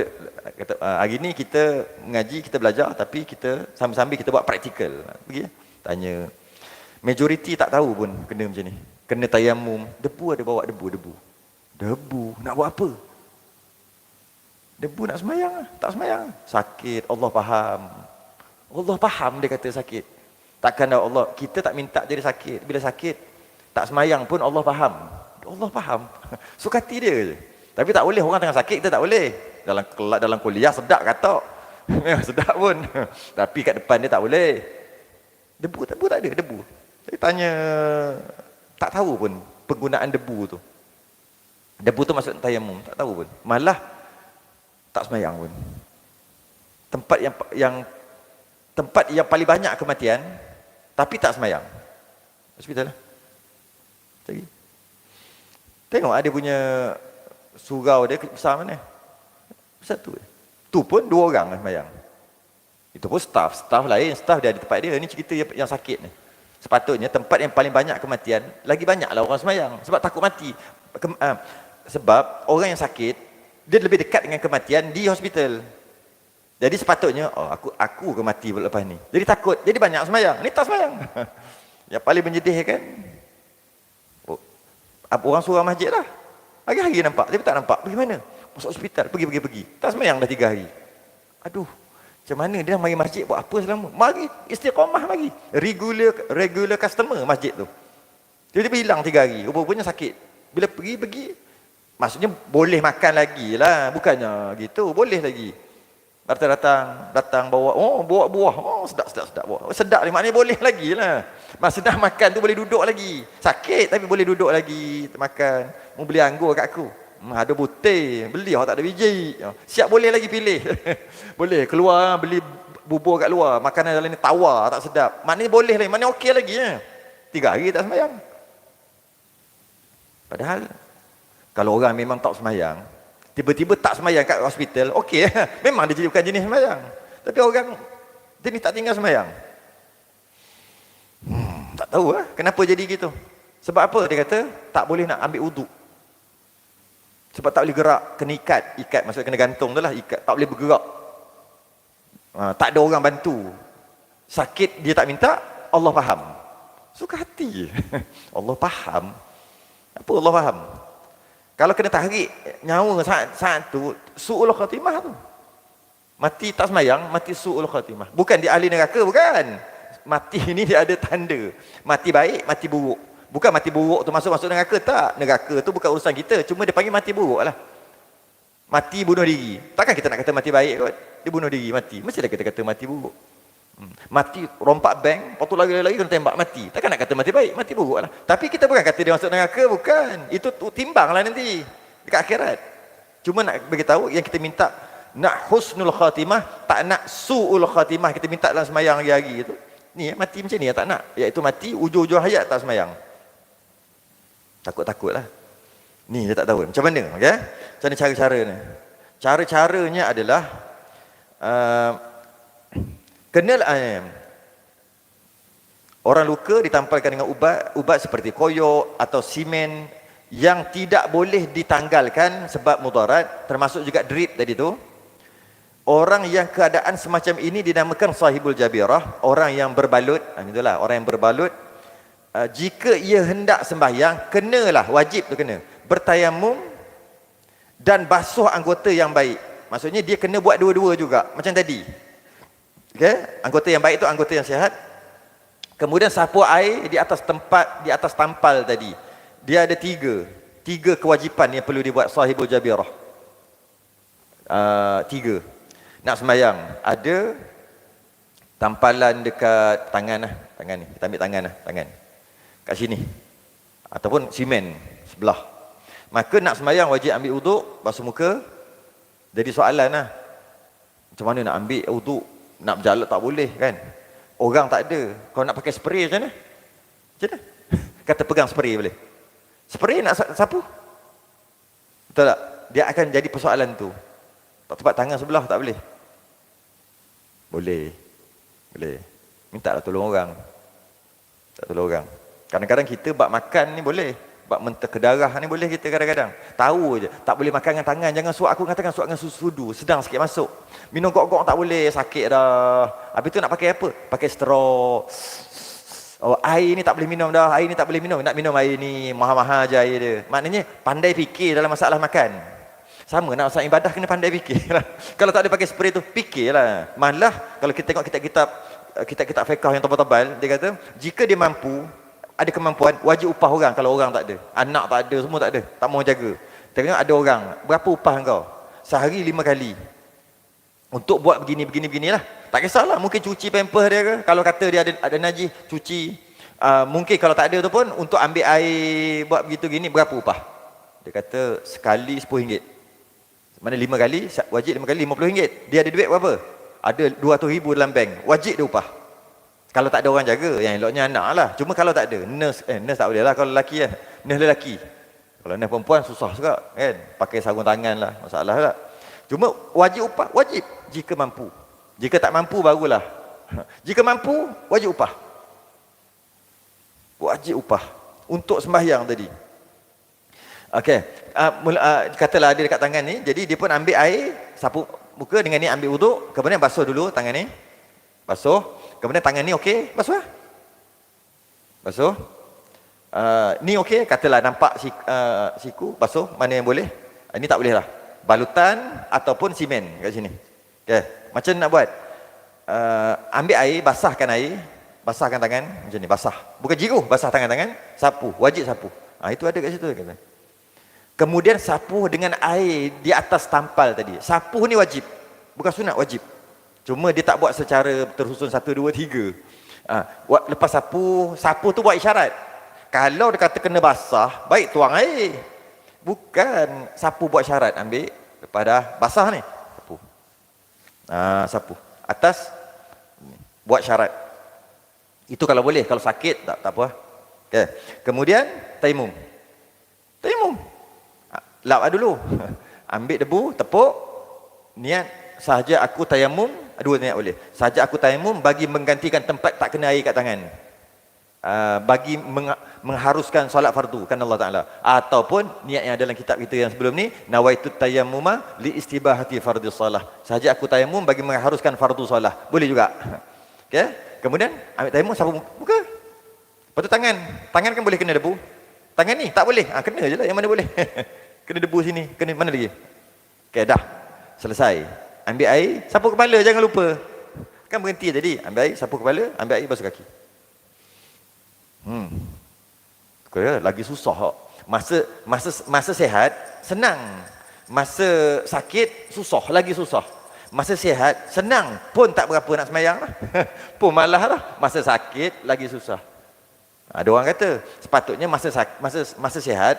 kata, hari ni kita mengaji, kita belajar, tapi kita sambil-sambil kita buat praktikal. Pergi tanya. Majoriti tak tahu pun kena macam ni. Kena tayamum. Debu ada bawa debu. Debu. Nak buat apa? Debu nak semayang lah. Tak semayang. Sakit. Allah faham dia kata sakit. Takkan Allah. Kita tak minta jadi sakit. Bila sakit, tak semayang pun Allah faham. Suka hati dia je. Tapi tak boleh. Orang tengah sakit, kita tak boleh. Dalam kuliah sedap kata. Memang sedap pun. Tapi kat depan dia tak boleh. Debu tak ada. Debu. Saya tanya. Tak tahu pun penggunaan debu tu. Debu tu masuk tayamum. Tak tahu pun. Malah tak semayang pun. Tempat yang paling banyak kematian, tapi tak semayang. Hospital lah. Lagi. Tengok dia punya surau dia besar mana? Besar tu. Tu pun 2 orang semayang. Itu pun staff lain, staff dia ada tempat dia. Ini cerita yang sakit ni. Sepatutnya tempat yang paling banyak kematian, lagi banyaklah orang semayang. Sebab takut mati. Sebab orang yang sakit, dia lebih dekat dengan kematian di hospital. Jadi sepatutnya, aku ke mati lepas ni. Jadi takut, jadi banyak semayang. Ni tak semayang. Yang paling menyedihkan, orang surau masjid lah. Hari-hari nampak, tapi tak nampak. Bagaimana? masuk hospital, pergi. Tak sembahyang dah 3 hari. Aduh, macam mana dia mari masjid buat apa selama? Mari istiqamah lagi. Regular customer masjid tu. Tiba-tiba hilang 3 hari. Rupanya sakit. Bila pergi, maksudnya boleh makan lagi lah. Bukannya gitu, boleh lagi. Datang bawa buah. Sedap buah. Sedap ni maknanya boleh lagi lah. Maksudnya makan tu boleh duduk lagi. Sakit tapi boleh duduk lagi makan. Mau beli anggur kat aku. Ada butir, beli tak ada biji. Siap boleh lagi pilih. Boleh keluar beli bubur kat luar, makanan dalam ni tawar tak sedap. Maknanya boleh lagi, maknanya okey lagi ya. 3 hari tak sembahyang. Padahal kalau orang memang tak sembahyang, tiba-tiba tak sembahyang kat hospital, okey. Memang dia bukan jenis sembahyang. Tapi orang jenis tak tinggal sembahyang. Tak tahu kenapa jadi gitu. Sebab apa dia kata tak boleh nak ambil wuduk. Sebab tak boleh gerak, kena ikat maksudnya kena gantung tu lah, ikat, tak boleh bergerak. Tak ada orang bantu. Sakit dia tak minta, Allah faham. Suka hati. Allah faham. Apa Allah faham? Kalau kena tarik nyawa saat tu, su'ul khatimah tu. Mati tak semayang, mati su'ul khatimah. Bukan dia ahli neraka, bukan. Mati ni dia ada tanda. Mati baik, mati buruk. Bukan mati buruk tu masuk neraka, tak. Neraka tu bukan urusan kita. Cuma dia panggil mati buruk lah. Mati bunuh diri. Takkan kita nak kata mati baik kot. Dia bunuh diri, mati. Mestilah kita kata mati buruk. Mati rompak bank, lepas tu lagi kena tembak mati. Takkan nak kata mati baik, mati buruk lah. Tapi kita bukan kata dia masuk neraka, bukan. Itu timbang lah nanti. Dekat akhirat. Cuma nak beritahu yang kita minta, nak husnul khatimah, tak nak su'ul khatimah. Kita minta dalam semayang hari-hari tu. Ni mati macam ni tak nak. Iaitu mati ujung-ujung hayat tak semayang. Takut-takut lah. Ni dia tak tahu. Macam mana? Okay? Macam mana cara-caranya? Cara-caranya adalah orang luka ditampalkan dengan ubat seperti koyok atau simen yang tidak boleh ditanggalkan sebab mudarat, termasuk juga drip tadi tu. Orang yang keadaan semacam ini dinamakan sahibul jabirah, orang yang berbalut. Itulah orang yang berbalut. Jika ia hendak sembahyang, kenalah, wajib tu kena bertayamum dan basuh anggota yang baik. Maksudnya dia kena buat dua-dua juga macam tadi. Okay? Anggota yang baik tu anggota yang sihat. Kemudian sapu air di atas tempat, di atas tampal tadi. Dia ada tiga kewajipan yang perlu dibuat sahibul jabirah. 3 nak sembahyang. Ada tampalan dekat tangan ni. Kita ambil tangan kat sini, ataupun simen sebelah. Maka nak sembahyang wajib ambil uduk, basuh muka. Jadi soalan lah, macam mana nak ambil uduk? Nak berjalan tak boleh kan? Orang tak ada. Kau nak pakai spray macam mana? Kata pegang spray boleh? Spray nak sapu? Betul tak? Dia akan jadi persoalan tu. Tak tempat tangan sebelah tak boleh? Boleh. Minta lah tolong orang. Tak tolong orang. Kadang-kadang kita bak makan ni boleh. Bak mentah ke darah ni boleh kita kadang-kadang. Tahu je. Tak boleh makan dengan tangan. Jangan suap, aku katakan suap dengan sudu. Sedang sikit masuk. Minum gok-gok tak boleh. Sakit dah. Habis tu nak pakai apa? Pakai straw. Oh, air ni tak boleh minum dah. Air ni tak boleh minum. Nak minum air ni. Mahal-mahal je air dia. Maknanya pandai fikir dalam masalah makan. Sama nak masalah ibadah kena pandai fikir lah. Kalau tak ada pakai spray tu, fikirlah. Malah kalau kita tengok kitab-kitab fiqh yang tebal-tebal, dia kata jika dia mampu, ada kemampuan, wajib upah orang kalau orang tak ada. Anak tak ada, semua tak ada. Tak mau jaga. Tengok ada orang, berapa upah kau? Sehari 5 kali. Untuk buat begini-beginilah. Tak kisahlah, mungkin cuci pampers dia ke. Kalau kata dia ada najis, cuci. Mungkin kalau tak ada tu pun, untuk ambil air, buat begitu gini, berapa upah? Dia kata, sekali RM10. Mana 5 kali, wajib 5 kali RM50. Dia ada duit berapa? Ada 200,000 dalam bank. Wajib dia upah. Kalau tak ada orang jaga, yang eloknya anak lah. Cuma kalau tak ada, nurse tak boleh lah kalau lelaki kan. Nurse lelaki. Kalau nurse perempuan, susah juga kan. Pakai sarung tangan lah, masalah lah. Cuma wajib upah, wajib. Jika mampu. Jika tak mampu, barulah. Jika mampu, wajib upah. Wajib upah. Untuk sembahyang tadi. Okey. Katalah ada dekat tangan ni. Jadi dia pun ambil air, sapu muka dengan ni, ambil wuduk. Kemudian basuh dulu tangan ni. Basuh. Kemudian tangan ni okey, basuh lah. Basuh. Ni okey, katalah nampak siku, basuh. Mana yang boleh? Ini tak boleh lah. balutan ataupun simen kat sini. Okey, macam nak buat? Ambil air, basahkan tangan macam ni, basah. Bukan jiruh, basah tangan-tangan, sapu, wajib sapu. Itu ada kat situ kata. Kemudian sapu dengan air di atas tampal tadi. Sapu ni wajib. Bukan sunat, wajib. Cuma dia tak buat secara tersusun 1 2 3. Lepas sapu tu buat isyarat. Kalau dia kata kena basah, baik tuang air. Bukan sapu buat syarat, ambil lepas dah basah ni, sapu. Sapu. Atas buat syarat. Itu kalau boleh, kalau sakit tak apa. Okay. Kemudian taimum. Lap dulu. Ambil debu, tepuk, niat sahaja aku tayamum, dua niat boleh. Sahaja aku tayamum bagi menggantikan tempat tak kena air kat tangan. Bagi mengharuskan solat fardu kan Allah Taala, ataupun niat yang dalam kitab kita yang sebelum ni, nawaitu tayammuma li istibahati fardhi salah, sahaja aku tayamum bagi mengharuskan fardu solah, boleh juga. Okey, kemudian ambil tayamum, sapu muka, lepas tu tangan kan boleh kena debu, tangan ni tak boleh, kena je lah, yang mana boleh. Kena debu sini, kena mana lagi. Okey, dah selesai, ambil air, sapu kepala, jangan lupa, kan berhenti tadi, ambil air, sapu kepala, ambil air, basuh kaki. Lagi susah. Masa sehat senang, masa sakit susah, lagi susah. Masa sihat senang, pun tak berapa nak sembahyang lah. Pun malah lah. Masa sakit lagi susah. Ada orang kata sepatutnya masa sihat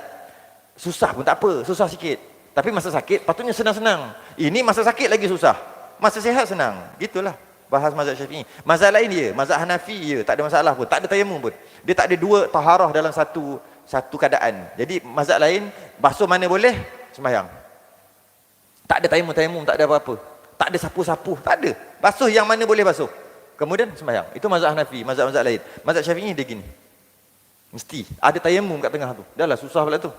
susah pun tak apa, susah sikit. Tapi masa sakit patutnya senang-senang. Ini masa sakit lagi susah, masa sihat senang. Gitulah bahas mazhab Syafi'i. Mazhab lain dia, mazhab Hanafi dia, tak ada masalah pun, tak ada tayamum pun. Dia tak ada dua taharah dalam satu keadaan. Jadi mazhab lain, basuh mana boleh, sembahyang. Tak ada tayamum, tak ada apa-apa. Tak ada sapu-sapu, tak ada. Basuh yang mana boleh basuh. Kemudian sembahyang. Itu mazhab Hanafi, mazhab lain. Mazhab Syafi'i dia gini. Mesti ada tayamum kat tengah tu. Dah lah susah pula tu.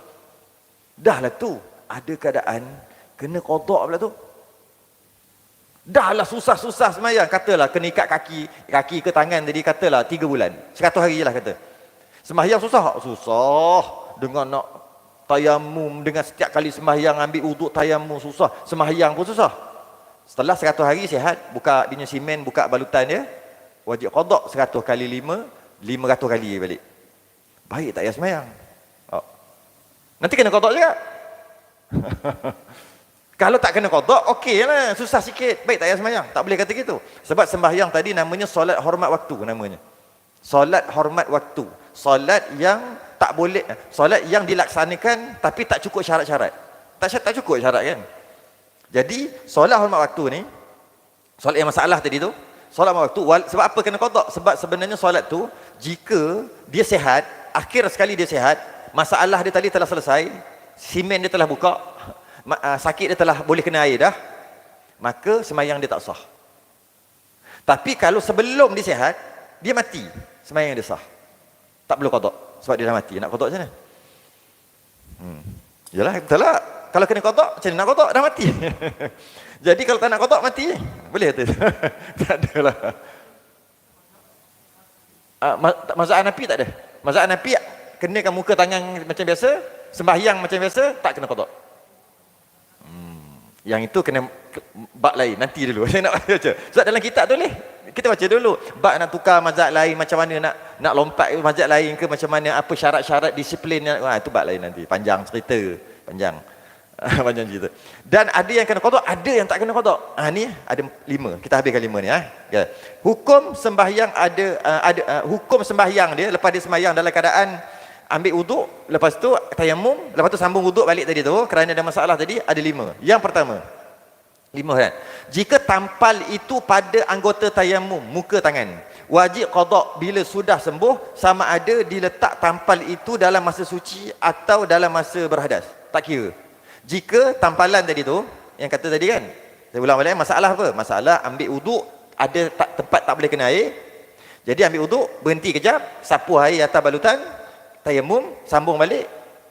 Dah lah tu, ada keadaan kena qada pula tu. Dah lah susah-susah sembahyang, katalah kena ikat kaki ke tangan tadi, katalah 3 bulan, 100 hari je lah kata. Sembahyang susah dengan nak tayamum, dengan setiap kali sembahyang ambil uduk tayamum susah, sembahyang pun susah. Setelah 100 hari sihat, buka dia simen, buka balutan dia, wajib qada 100 kali 5, 500 kali balik. Baik tak payah sembahyang. Nanti kena qada juga. Kalau tak kena qada, okey lah, susah sikit, baik tak payah sembahyang. Tak boleh kata gitu. Sebab sembahyang tadi namanya solat hormat waktu namanya. Solat hormat waktu. Solat yang tak boleh, solat yang dilaksanakan tapi tak cukup syarat-syarat. Tak cukup syarat kan. Jadi solat hormat waktu ni, solat yang masalah tadi tu, solat hormat waktu, sebab apa kena qada? Sebab sebenarnya solat tu, jika dia sihat, akhir sekali dia sihat, masalah dia tadi telah selesai, simen dia telah buka, sakit dia telah boleh kena air dah, maka sembahyang dia tak sah. Tapi kalau sebelum dia sihat, dia mati, sembahyang dia sah. Tak perlu qada sebab dia dah mati. Nak qada macam mana? Yalah, betul lah. Kalau kena qada, macam mana nak qada? Dah mati. Jadi kalau tak nak qada, mati. Boleh kata? Tak adalah. Mazhab Hanafi tak ada. Mazhab Hanafi kenakan muka tangan macam biasa, sembahyang macam biasa, tak kena qada. Yang itu kena bab lain, nanti dulu. Saya nak baca. Sebab dalam kitab tu kita baca dulu. Bab nak tukar mazhab lain, macam mana nak lompat mazhab lain ke, macam mana, apa syarat-syarat disiplin, itu bab lain nanti. Panjang cerita, panjang cerita. Dan ada yang kena qada, ada yang tak kena qada. Ni ada 5. Kita habiskan 5 ni. Ya. Hukum sembahyang hukum sembahyang dia lepas dia sembahyang dalam keadaan ambil wuduk, lepas tu tayamum, lepas tu sambung wuduk balik tadi tu, kerana ada masalah tadi, ada 5. Yang pertama, 5 kan. Jika tampal itu pada anggota tayamum, muka tangan, wajib qada bila sudah sembuh, sama ada diletak tampal itu dalam masa suci atau dalam masa berhadas. Tak kira. Jika tampalan tadi tu, yang kata tadi kan, saya ulang balik, masalah apa? Masalah ambil wuduk, ada tempat tak boleh kena air. Jadi ambil wuduk, berhenti kejap, sapu air atas balutan, tayamum, sambung balik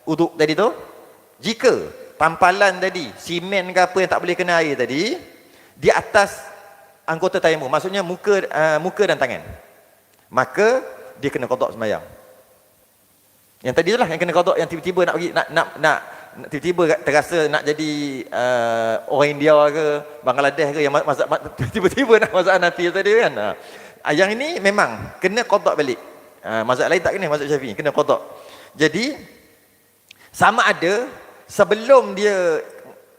uduk tadi tu. Jika tampalan tadi, simen ke apa yang tak boleh kena air tadi, di atas anggota tayamum, maksudnya muka dan tangan, maka dia kena qada sembahyang. Yang tadi itulah yang kena qada, yang tiba-tiba nak tiba-tiba terasa nak jadi orang India ke Bangladesh ke yang mazhab tiba-tiba nak mazhab Hanafi tadi kan. Yang ini memang kena qada balik. Mazhab lain tak kena, mazhab Syafi'i kena qada. Jadi sama ada sebelum dia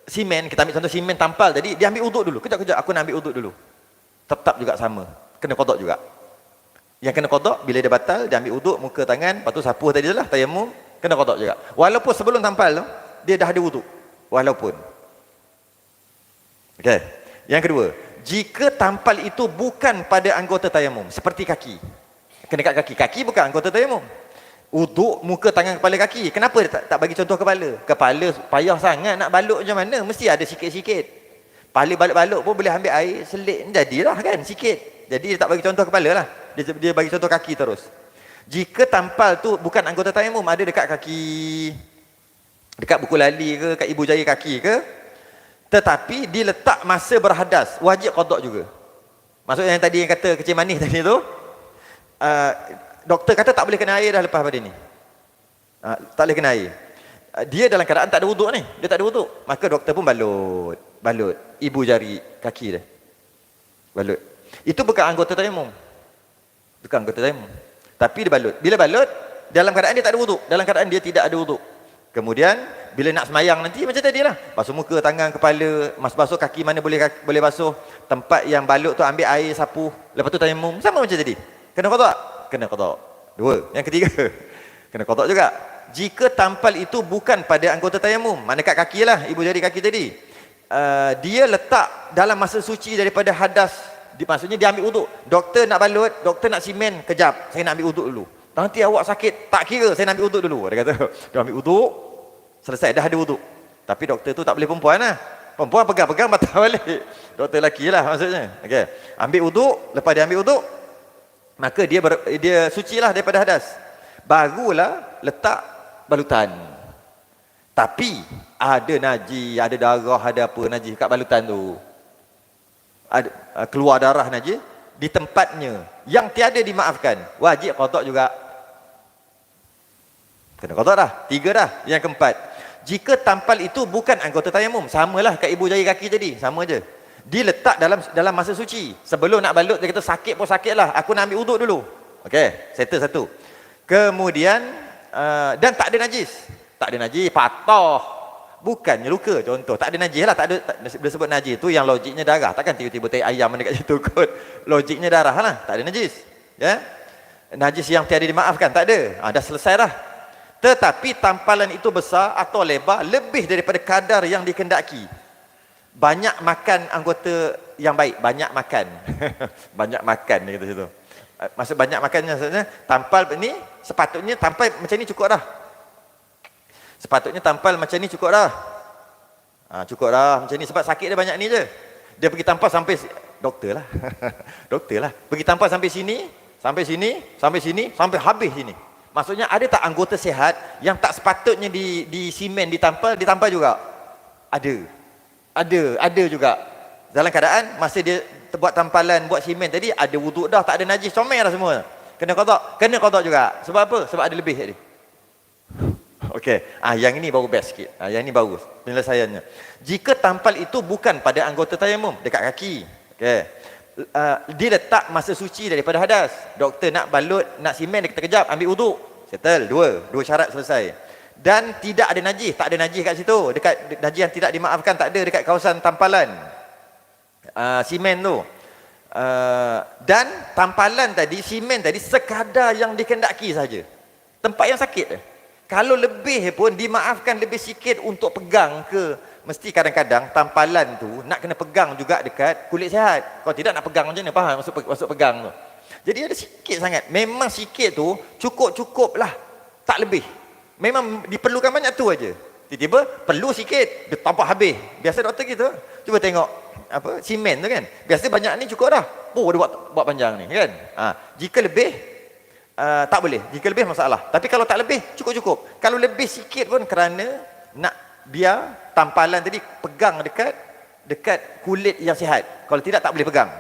simen, kita ambil contoh simen tampal tadi, dia ambil uduk dulu. Kejap-kejap aku nak ambil uduk dulu. Tetap juga sama. Kena qada juga. Yang kena qada bila dia batal, dia ambil uduk, muka tangan, lepas tu sapuh tadi lah, tayamum, kena qada juga. Walaupun sebelum tampal tu, dia dah ada uduk. Walaupun. Okey. Yang kedua, jika tampal itu bukan pada anggota tayamum, seperti kaki. Kena kat kaki. Kaki bukan anggota tayamum. Uduk, muka, tangan, kepala, kaki. Kenapa dia tak bagi contoh kepala? Kepala payah sangat nak balut macam mana? Mesti ada sikit-sikit. Kepala balut-balut pun boleh ambil air, selit, jadilah kan, sikit. Jadi dia tak bagi contoh kepala lah. Dia bagi contoh kaki terus. Jika tampal tu bukan anggota tayamum, ada dekat kaki, dekat buku lali ke, kat ibu jari kaki ke, tetapi diletak masa berhadas, wajib qada juga. Maksudnya yang tadi yang kata kecil manis tadi tu, doktor kata tak boleh kena air dah lepas pada ni. Tak boleh kena air. Dia dalam keadaan tak ada wuduk ni. Dia tak ada wuduk. Maka doktor pun balut ibu jari kaki dia. Balut. Itu bukan anggota tayamum. Bukan anggota tayamum. Tapi dia balut. Bila balut, dalam keadaan dia tak ada wuduk. Dalam keadaan dia tidak ada wuduk. Kemudian, bila nak semayang nanti macam tadi lah. Basuh muka, tangan, kepala, basuh kaki mana boleh basuh. Tempat yang balut tu ambil air, sapu. Lepas tu tayamum. Sama macam tadi. Kena qada? Kena qada. Dua. Yang ketiga, kena qada juga. Jika tampal itu bukan pada anggota tayamum, mana kat kaki lah, ibu jari kaki tadi. Dia letak dalam masa suci daripada hadas. Maksudnya dia ambil uduk. Doktor nak balut, doktor nak simen, kejap, saya nak ambil uduk dulu. Nanti awak sakit, tak kira, saya nak ambil uduk dulu. Dia kata, dia ambil uduk, selesai, dah ada uduk. Tapi doktor tu tak boleh perempuan lah. Perempuan pegang-pegang batal balik. Doktor lelaki lah maksudnya. Okay. Ambil uduk, lepas dia ambil uduk, maka dia suci lah daripada hadas. Barulah letak balutan. Tapi ada najis, ada darah, ada apa najis kat balutan tu. Ada, keluar darah najis di tempatnya yang tiada dimaafkan. Wajib qada juga. Kena qada dah. 3 dah. Yang keempat, jika tampal itu bukan anggota tayamum, samalah kat ibu jari kaki tadi, sama je. Diletak dalam masa suci. Sebelum nak balut dia kata sakit pun sakit lah, aku nak ambil uduk dulu. Okey, settle satu. Kemudian dan tak ada najis. Tak ada najis, patah. Bukannya luka, contoh. Tak ada najis lah, tak ada sebut najis tu yang logiknya darah. Takkan tiba-tiba tai ayam dekat situ kot. Logiknya darah lah, tak ada najis. Ya? Najis yang tiada dimaafkan, tak ada. Dah selesai dah. Tetapi tampalan itu besar atau lebar lebih daripada kadar yang dikendaki. Banyak makan anggota yang baik, banyak makan. Banyak makan dia kata situ. Maksud banyak makannya maksudnya tampal ni sepatutnya tampal macam ni cukup dah. Sepatutnya tampal macam ni cukup dah. Cukup dah macam ni sebab sakit dia banyak ni je. Dia pergi tampal sampai doktor lah. Doktor lah. Pergi tampal sampai sini, sampai sini, sampai sini, sampai habis sini. Maksudnya ada tak anggota sihat yang tak sepatutnya di simen ditampal juga? Ada juga. Dalam keadaan masa dia buat tampalan, buat simen tadi ada wuduk dah, tak ada najis, comel dah semua. Kena qada juga. Sebab apa? Sebab ada lebih tadi. Okey. Yang ini baru best sikit. Yang ini bagus penyelesaiannya. Jika tampal itu bukan pada anggota tayamum, dekat kaki. Okey. Dia letak masa suci daripada hadas. Doktor nak balut, nak simen, dia kata kejap, ambil wuduk. Settle. Dua syarat selesai. Dan tidak ada najis, tak ada najis kat situ. Dekat najis yang tidak dimaafkan tak ada dekat kawasan tampalan. Simen tu. Dan tampalan tadi, simen tadi sekadar yang dikendaki saja. Tempat yang sakit dia. Kalau lebih pun dimaafkan lebih sikit untuk pegang ke, mesti kadang-kadang tampalan tu nak kena pegang juga dekat kulit sihat. Kalau tidak nak pegang macam mana? Faham maksud pegang tu. Jadi ada sikit sangat. Memang sikit tu cukup-cukup lah. Tak lebih. Memang diperlukan banyak tu aja. Tiba-tiba perlu sikit, dia tambah habis. Biasa doktor gitu. Cuba tengok apa simen tu kan. Biasa banyak ni cukup dah. Dia buat panjang ni kan. Jika lebih tak boleh. Jika lebih masalah. Tapi kalau tak lebih, cukup-cukup. Kalau lebih sikit pun kerana nak biar tampalan tadi pegang dekat kulit yang sihat. Kalau tidak, tak boleh pegang.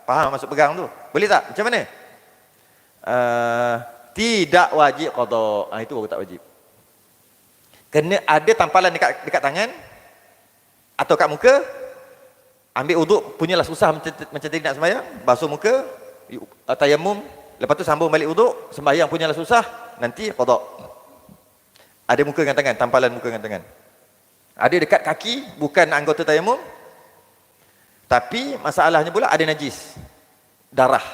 Faham maksud pegang tu? Boleh tak? Macam mana? Tidak wajib qada. Itu baru tak wajib. Kena ada tampalan dekat tangan atau kat muka. Ambil uduk, punyalah susah macam tadi nak sembahyang, basuh muka, tayamum, lepas tu sambung balik uduk, sembahyang punyalah susah, nanti qada. Ada muka dengan tangan, tampalan muka dengan tangan. Ada dekat kaki, bukan anggota tayamum, tapi masalahnya pula ada najis, darah,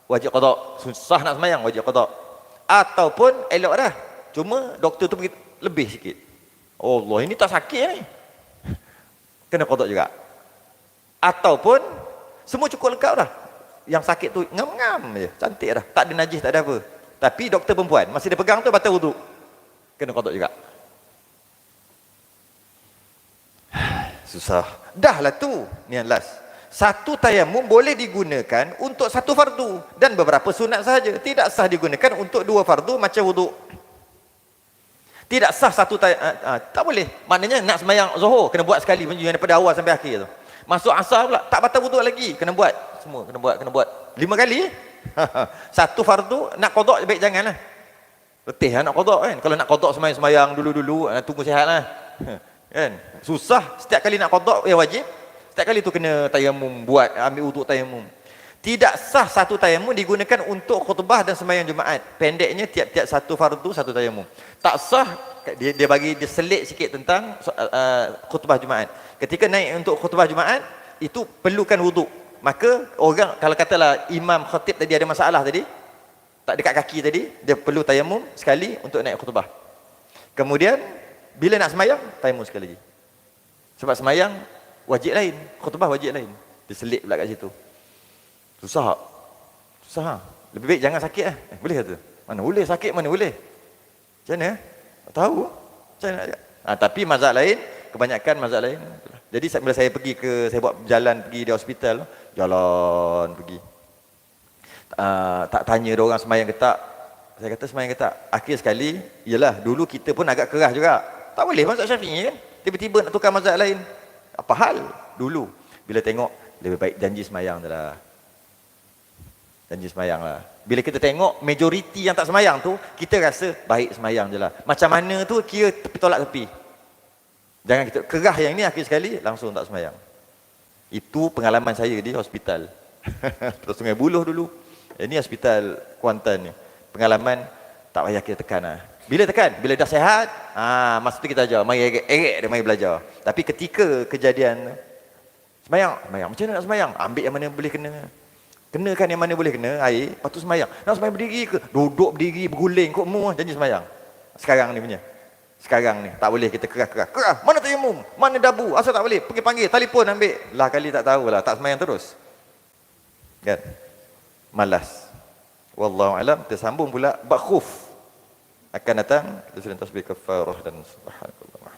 wajib qada. Susah nak sembahyang, wajib qada. Ataupun elok dah, cuma doktor tu pergi lebih sikit. Allah, ini tak sakit ni, kena qada juga. Ataupun semua cukup lengkap dah, yang sakit tu ngam-ngam je, cantik dah, tak ada najis, tak ada apa, tapi doktor perempuan masih dia pegang tu batal wuduk, kena qada juga. Susah dah lah tu. Ni yang last, satu tayamum boleh digunakan untuk satu fardu dan beberapa sunat sahaja, tidak sah digunakan untuk dua fardu macam wuduk. Tidak sah satu tak boleh, maknanya nak sembahyang zuhur kena buat sekali daripada awal sampai akhir tu. Masuk asar pula tak batal wuduk lagi, kena buat semua, kena buat 5 kali. Satu fardu nak qada baik janganlah. Letih nak qada kan. Kalau nak qada sembahyang dulu tunggu sihatlah. Kan? Susah setiap kali nak qada wajib. Setiap kali tu kena tayamum, buat ambil wuduk tayamum. Tidak sah satu tayamum digunakan untuk khutbah dan sembahyang Jumaat. Pendeknya tiap-tiap satu fardu satu tayamum. Tak sah, dia bagi dia selit sikit tentang khutbah Jumaat. Ketika naik untuk khutbah Jumaat, itu perlukan wuduk. Maka orang, kalau katalah imam khatib tadi ada masalah tadi, tak dekat kaki tadi, dia perlu tayamum sekali untuk naik khutbah. Kemudian, bila nak semayang, tayamum sekali lagi. Sebab semayang wajib lain, khutbah wajib lain. Dia selit pula kat situ. Susah. Susah. Lebih baik jangan sakit lah. Boleh kata? Mana boleh sakit, mana boleh. Macam mana? Tak tahu. Macam mana? Tapi mazhab lain, kebanyakan mazhab lain. Jadi bila saya pergi saya buat jalan pergi di hospital, jalan pergi. Tak tanya dia orang semayang ke tak. Saya kata semayang ke tak. Akhir sekali, ialah dulu kita pun agak keras juga. Tak boleh mazhab Syafi'i kan. Tiba-tiba nak tukar mazhab lain. Apa hal? Dulu. Bila tengok, lebih baik janji semayang je lah. Janji semayang lah. Bila kita tengok majoriti yang tak semayang tu, kita rasa baik semayang je lah. Macam mana tu kira tolak tepi. Jangan kita kerah yang ni akhir sekali langsung tak semayang. Itu pengalaman saya di hospital. Terus Sungai Buloh dulu. Ini hospital Kuantan ni. Pengalaman tak payah kita tekan lah. Bila tekan? Bila dah sihat, masa tu kita ajar. Mari erek dia, mari belajar. Tapi ketika kejadian semayang. Macam mana nak semayang? Ambil yang mana boleh kena. Kenakan yang mana boleh kena air, lepas tu semayang. Nak semayang berdiri ke? Duduk berdiri, berguling kot mu, janji semayang. Sekarang ni punya. Sekarang ni, tak boleh kita kerah. Mana tayamum? Mana dabu? Asal tak boleh? Pergi panggil, telefon ambil. Lah kali tak tahulah, tak semayang terus. Kan? Malas. Wallahu alam, tersambung pula bab khuf. Akan datang, kita sudah tasbih kafarah dan subhanallah.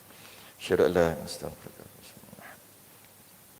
Syada Allah, astagfirullah.